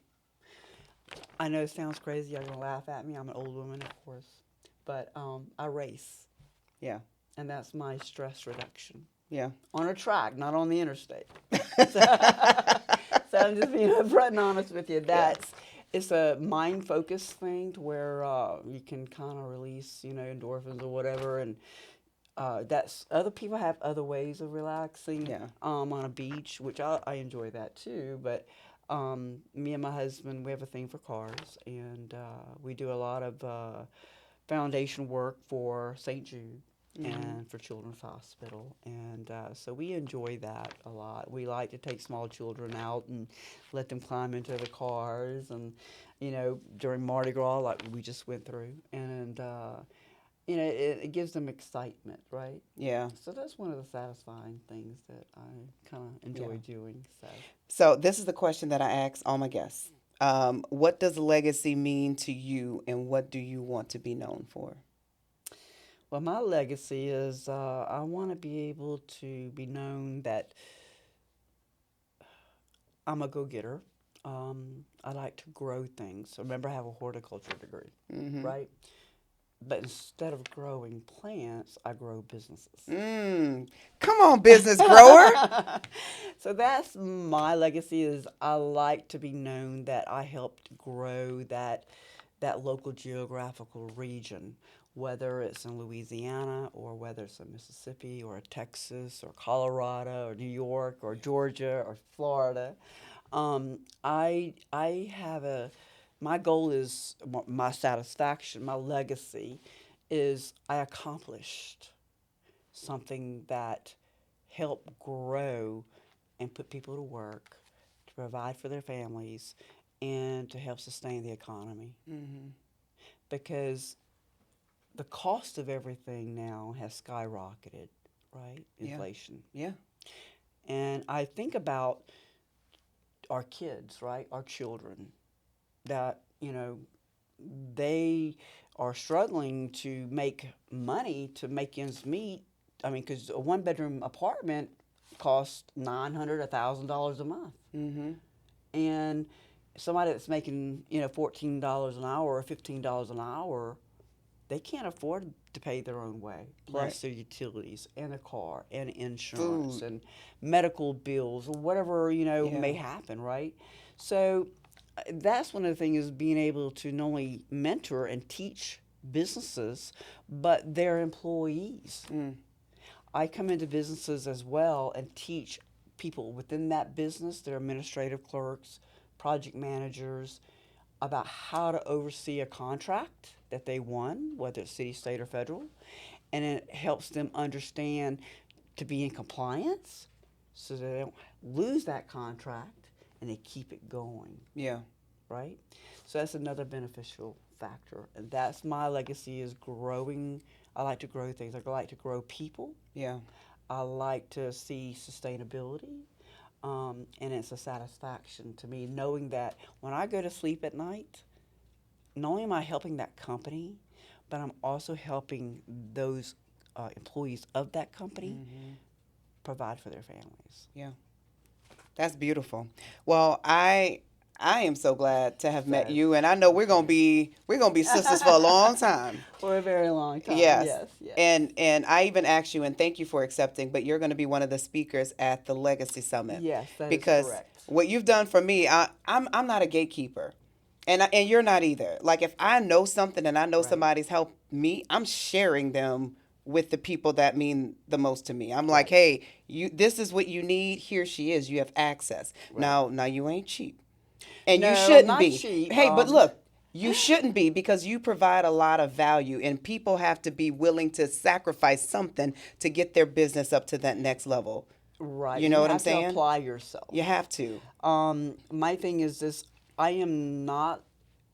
I know it sounds crazy. You're gonna laugh at me. I'm an old woman, of course, but I race. Yeah. And that's my stress reduction. Yeah. On a track, not on the interstate. So I'm just being upfront and honest with you. It's a mind-focused thing to where you can kind of release, endorphins or whatever, and that's other people have other ways of relaxing. On a beach, which I enjoy that too. But me and my husband, we have a thing for cars, and we do a lot of foundation work for St. Jude. And for Children's Hospital. And so we enjoy that a lot. We like to take small children out and let them climb into the cars. And, during Mardi Gras, like we just went through. And, it gives them excitement, right? Yeah. So that's one of the satisfying things that I kind of enjoy doing. So this is the question that I ask all my guests. What does legacy mean to you, and what do you want to be known for? Well, my legacy is I want to be able to be known that I'm a go-getter. I like to grow things. So remember, I have a horticulture degree, right? But instead of growing plants, I grow businesses. Come on, business grower. So that's my legacy is I like to be known that I helped grow that local geographical region, whether it's in Louisiana or whether it's in Mississippi or Texas or Colorado or New York or Georgia or Florida. My goal is, my satisfaction, my legacy is I accomplished something that helped grow and put people to work, to provide for their families, and to help sustain the economy. Because the cost of everything now has skyrocketed, right? Inflation. Yeah. And I think about our kids, right? Our children, that, they are struggling to make money to make ends meet. I mean, because a one-bedroom apartment costs $900, $1,000 a month. And somebody that's making, $14 an hour or $15 an hour, they can't afford to pay their own way, plus their utilities and a car and insurance and medical bills or whatever, may happen, right? So that's one of the things is being able to not only mentor and teach businesses, but their employees. I come into businesses as well and teach people within that business, their administrative clerks, project managers, about how to oversee a contract that they won, whether it's city, state, or federal, and it helps them understand to be in compliance so that they don't lose that contract and they keep it going. Yeah. Right? So that's another beneficial factor. And that's my legacy is growing. I like to grow things. I like to grow people. Yeah. I like to see sustainability. And it's a satisfaction to me knowing that when I go to sleep at night, not only am I helping that company, but I'm also helping those employees of that company provide for their families. Yeah. That's beautiful. Well, I am so glad to have met you, and I know we're gonna be sisters for a long time. For a very long time. Yes. Yes. And I even asked you, and thank you for accepting, but you're going to be one of the speakers at the Legacy Summit. Yes, that because is correct. What you've done for me, I'm not a gatekeeper, and you're not either. Like if I know something and I know somebody's helped me, I'm sharing them with the people that mean the most to me. I'm like, hey, this is what you need. Here she is. You have access. Now you ain't cheap. And No, you I'm shouldn't not be. cheap. Hey, but look, you shouldn't be because you provide a lot of value and people have to be willing to sacrifice something to get their business up to that next level. Right. You know You what I'm have to saying? apply yourself. You have to. My thing is this: I am not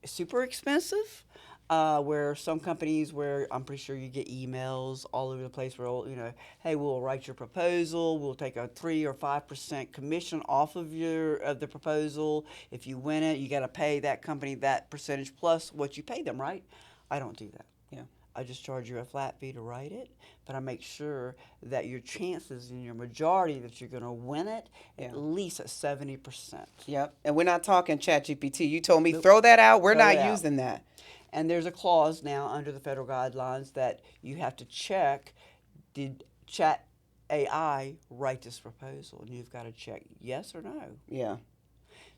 super expensive. Where some companies, where I'm pretty sure you get emails all over the place, where hey, we'll write your proposal. We'll take a 3 or 5% commission off of the proposal. If you win it, you got to pay that company that percentage plus what you pay them. Right? I don't do that. Yeah. I just charge you a flat fee to write it, but I make sure that your chances and your majority that you're going to win it at least at 70%. Yep. And we're not talking ChatGPT. You told me Nope. throw that out. We're Throw not it out. using that. And there's a clause now under the federal guidelines that you have to check, did Chat AI write this proposal? And you've got to check yes or no. Yeah.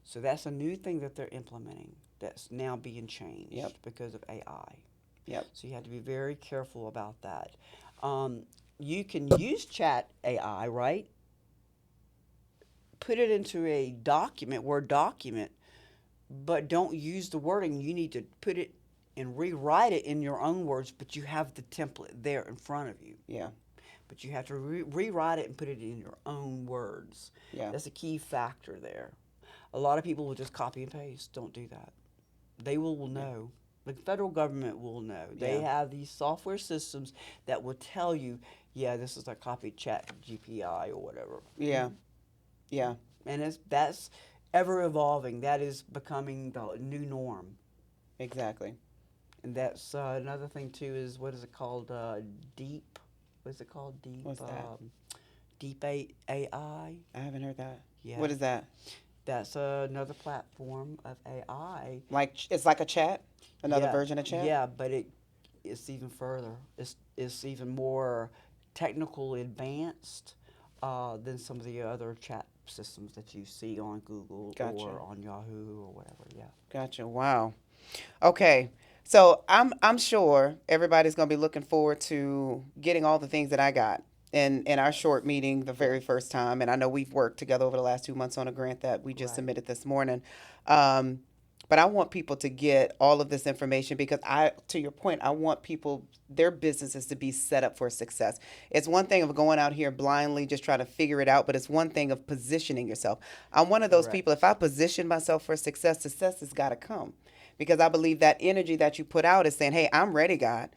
So that's a new thing that they're implementing that's now being changed Yep. because of AI. Yep. So you have to be very careful about that. You can use Chat AI, right? Put it into a document, Word document, but don't use the wording. You need to put it and rewrite it in your own words, but you have the template there in front of you. Yeah. But you have to rewrite it and put it in your own words. Yeah. That's a key factor there. A lot of people will just copy and paste. Don't do that. They will know. The federal government will know. They have these software systems that will tell you, yeah, this is a copied Chat GPI or whatever. Yeah. Yeah. And that's ever evolving. That is becoming the new norm. Exactly. And that's another thing too is what is it called? Deep. What is it called? Deep. What's that? Deep AI. I haven't heard that. Yeah. What is that? That's another platform of AI. Like it's like a chat, another Yeah, version of chat. Yeah, but it's even further. It's even more technical, advanced than some of the other chat systems that you see on Google or on Yahoo or whatever. Yeah. Gotcha. Wow. Okay. So I'm sure everybody's going to be looking forward to getting all the things that I got in our short meeting the very first time. And I know we've worked together over the last 2 months on a grant that we just submitted this morning. But I want people to get all of this information because to your point, I want people, their businesses to be set up for success. It's one thing of going out here blindly, just trying to figure it out, but it's one thing of positioning yourself. I'm one of those people, if I position myself for success, success has got to come. Because I believe that energy that you put out is saying, hey, I'm ready, God.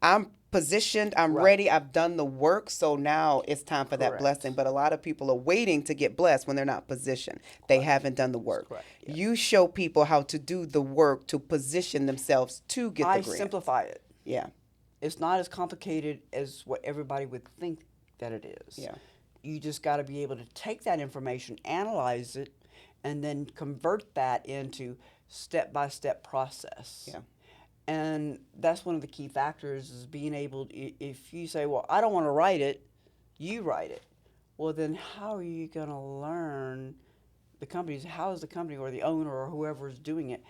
I'm positioned. I'm ready. I've done the work. So now it's time for that blessing. But a lot of people are waiting to get blessed when they're not positioned. They haven't done the work. Yeah. You show people how to do the work to position themselves to get the grant. I simplify it. Yeah. It's not as complicated as what everybody would think that it is. Yeah. You just got to be able to take that information, analyze it, and then convert that into step-by-step process. Yeah. And that's one of the key factors is being able to, if you say, well, I don't want to write it, you write it. Well, then how are you going to learn how is the company or the owner or whoever is doing it,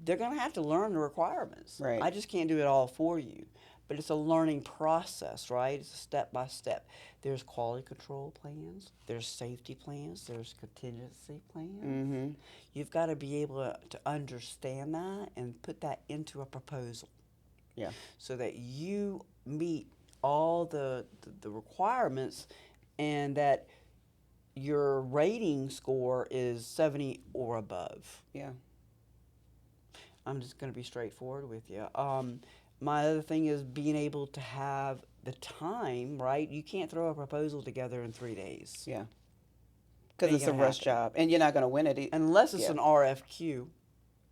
they're going to have to learn the requirements. Right. I just can't do it all for you. But it's a learning process, right? It's a step-by-step. There's quality control plans. There's safety plans. There's contingency plans. Mm-hmm. You've got to be able to understand that and put that into a proposal. Yeah. So that you meet all the requirements and that your rating score is 70 or above. Yeah. I'm just going to be straightforward with you. My other thing is being able to have the time, right? You can't throw a proposal together in 3 days. Yeah. Because it's a rush job. And you're not going to win it. Unless it's an RFQ.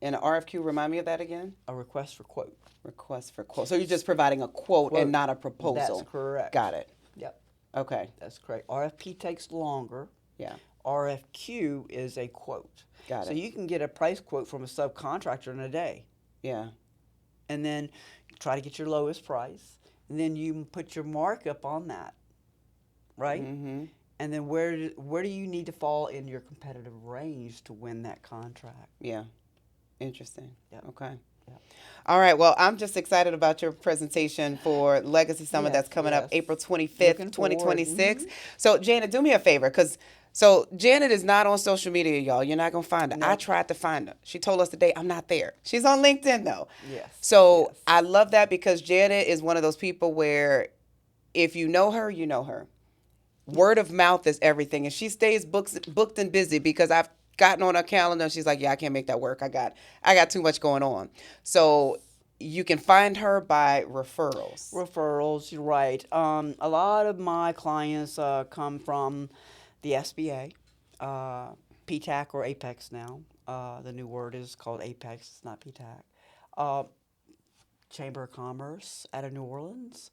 And an RFQ, remind me of that again? A request for quote. Request for quote. So you're just providing a quote and not a proposal. That's correct. Got it. Yep. Okay. That's correct. RFP takes longer. Yeah. RFQ is a quote. Got it. So you can get a price quote from a subcontractor in a day. Yeah. And then try to get your lowest price. And then you put your markup on that. Right? Mm-hmm. And then where do you need to fall in your competitive range to win that contract? Yeah. Interesting. Yep. Okay. Yep. All right. Well, I'm just excited about your presentation for Legacy Summit that's coming up April 25th, 2026. So, Jana, do me a favor because So Janet is not on social media, y'all. You're not gonna find her. I Nope. tried to find her. She told us today I'm not there. She's on LinkedIn though. Yes. So Yes. I love that because Janet is one of those people where if you know her, you know her. Word of mouth is everything, and she stays booked and busy because I've gotten on her calendar and she's like, yeah, I can't make that work. I got too much going on. So you can find her by referrals. Referrals, you're right. A lot of my clients come from the SBA, PTAC or Apex now. The new word is called Apex, it's not PTAC. Uh, Chamber of Commerce out of New Orleans,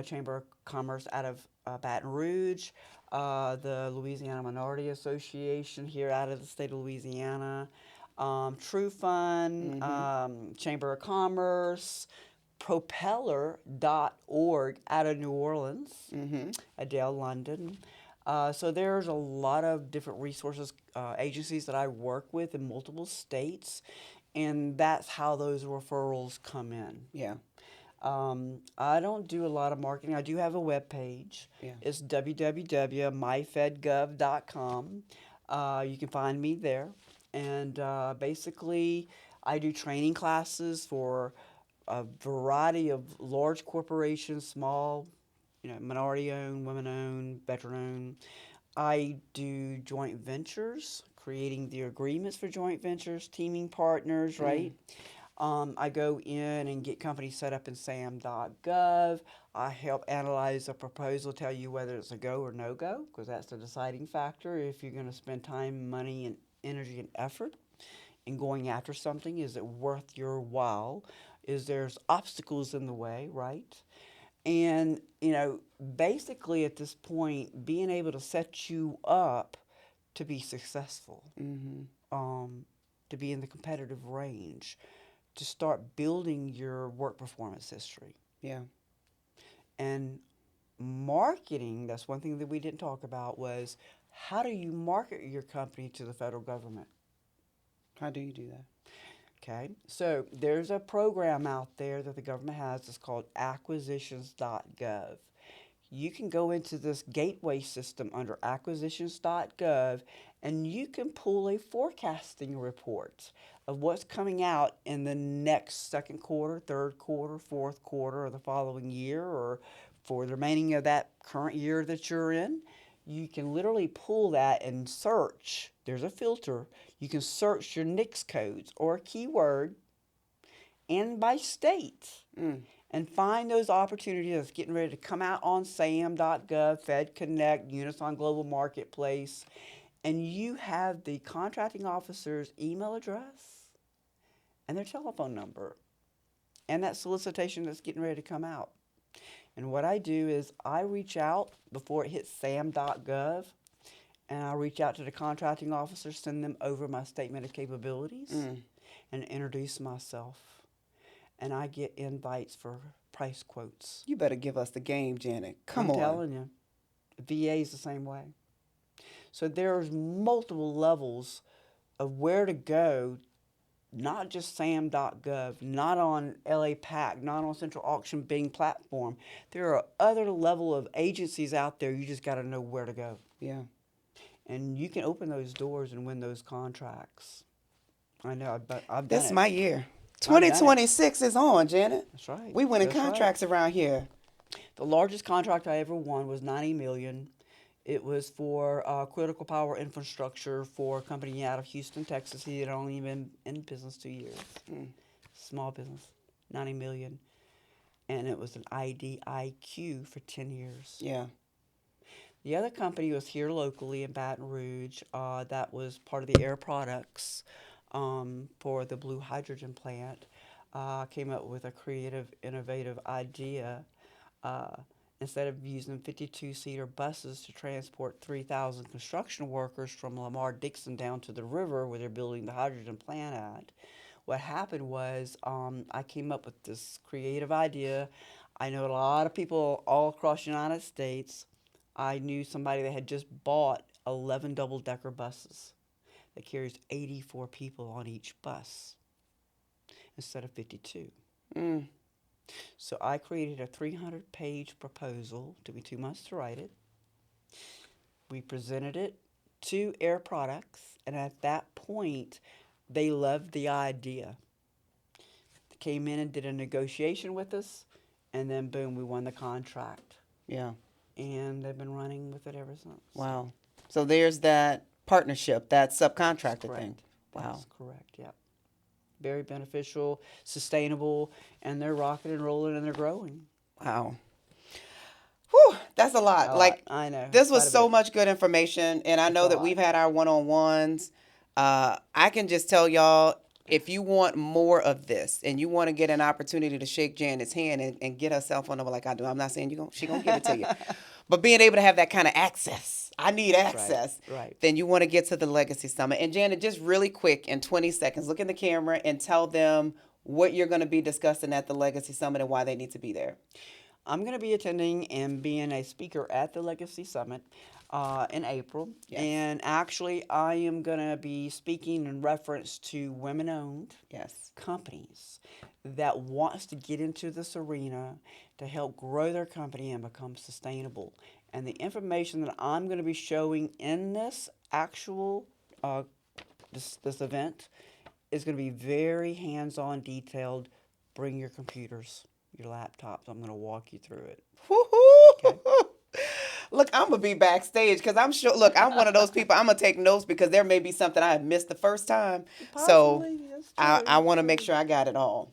Chamber of Commerce out of Baton Rouge, the Louisiana Minority Association here out of the state of Louisiana, True Fund, Chamber of Commerce, Propeller.org out of New Orleans, Adele, London. So there's a lot of different resources, agencies that I work with in multiple states, and that's how those referrals come in. Yeah. I don't do a lot of marketing. I do have a web page. Yeah. It's www.myfedgov.com. You can find me there. And basically, I do training classes for a variety of large corporations, small, minority-owned, women-owned, veteran-owned. I do joint ventures, creating the agreements for joint ventures, teaming partners, right? I go in and get companies set up in sam.gov. I help analyze a proposal, tell you whether it's a go or no go, because that's the deciding factor. If you're going to spend time, money, and energy and effort in going after something, is it worth your while? Is there's obstacles in the way, right? And, basically at this point, being able to set you up to be successful, to be in the competitive range, to start building your work performance history. Yeah. And marketing, that's one thing that we didn't talk about, was how do you market your company to the federal government? How do you do that? Okay, so there's a program out there that the government has. It's called acquisitions.gov. You can go into this gateway system under acquisitions.gov and you can pull a forecasting report of what's coming out in the next second quarter, third quarter, fourth quarter of the following year, or for the remaining of that current year that you're in. You can literally pull that and search. There's a filter. You can search your NAICS codes or a keyword and by state and find those opportunities that's getting ready to come out on sam.gov, Fed Connect, Unison Global Marketplace, and you have the contracting officer's email address and their telephone number and that solicitation that's getting ready to come out. And what I do is I reach out before it hits sam.gov, and I reach out to the contracting officer, send them over my statement of capabilities, and introduce myself. And I get invites for price quotes. You better give us the game, Janet. Come on. I'm telling you. VA is the same way. So there's multiple levels of where to go, not just sam.gov, not on LAPAC, not on Central Auction Bing platform. There are other level of agencies out there. You just got to know where to go. Yeah. And you can open those doors and win those contracts. I know, I've done This it. is my year. done it. 2026 is on, Janet. That's right. We winning That's right. contracts around here. The largest contract I ever won was $90 million. It was for critical power infrastructure for a company out of Houston, Texas. He had only been in business 2 years. Small business, $90 million. And it was an IDIQ for 10 years. Yeah. The other company was here locally in Baton Rouge. That was part of the Air Products for the blue hydrogen plant. Came up with a creative, innovative idea. Instead of using 52-seater buses to transport 3,000 construction workers from Lamar-Dixon down to the river where they're building the hydrogen plant at, what happened was I came up with this creative idea. I know a lot of people all across the United States. I knew somebody that had just bought 11 double-decker buses that carries 84 people on each bus instead of 52. So I created a 300-page proposal. It took me 2 months to write it. We presented it to Air Products, and at that point, they loved the idea. They came in and did a negotiation with us, and then boom, we won the contract. Yeah. And they've been running with it ever since. Wow. So there's that partnership, that subcontractor thing. Wow. That's correct, yeah. Very beneficial, sustainable, and they're rocking and rolling and they're growing. Wow. Whew, that's a lot. I know. This was Quite a so bit. much good information, and I know a that lot. we've had our one-on-ones. I can just tell y'all, if you want more of this and you want to get an opportunity to shake Janet's hand and get her cell phone number like I do, I'm not saying she gonna give it to you, but being able to have that kind of access, I need access. Right. Then you want to get to the Legacy Summit. And Janet, just really quick in 20 seconds, look in the camera and tell them what you're going to be discussing at the Legacy Summit and why they need to be there. I'm going to be attending and being a speaker at the Legacy Summit in April. Yes. And actually, I am going to be speaking in reference to women-owned Yes. companies that wants to get into this arena to help grow their company and become sustainable. And the information that I'm going to be showing in this actual this event is going to be very hands-on, detailed. Bring your computers, your laptops. I'm going to walk you through it. Okay. Look, I'm going to be backstage because I'm sure, look, I'm one of those people, I'm going to take notes because there may be something I have missed the first time. Possibly, that's true, I want to that's make true. sure I got it all.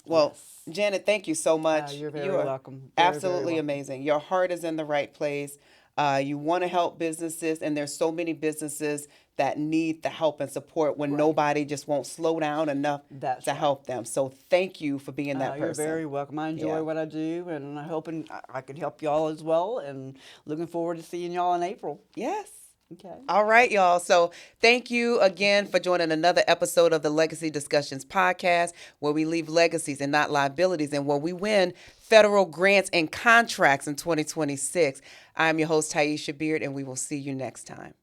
Well, Yes. Janet, thank you so much. You're very You are welcome. Very, absolutely very welcome. amazing. Your heart is in the right place. You want to help businesses, and there's so many businesses that need the help and support when nobody just won't slow down enough That's to right. help them. So thank you for being that You're person. very welcome. I enjoy Yeah. what I do, and I'm hoping I can help y'all as well. And looking forward to seeing y'all in April. Yes. Okay. All right, y'all. So thank you again for joining another episode of the Legacy Discussions podcast, where we leave legacies and not liabilities, and where we win federal grants and contracts in 2026. I'm your host, Taisha Beard, and we will see you next time.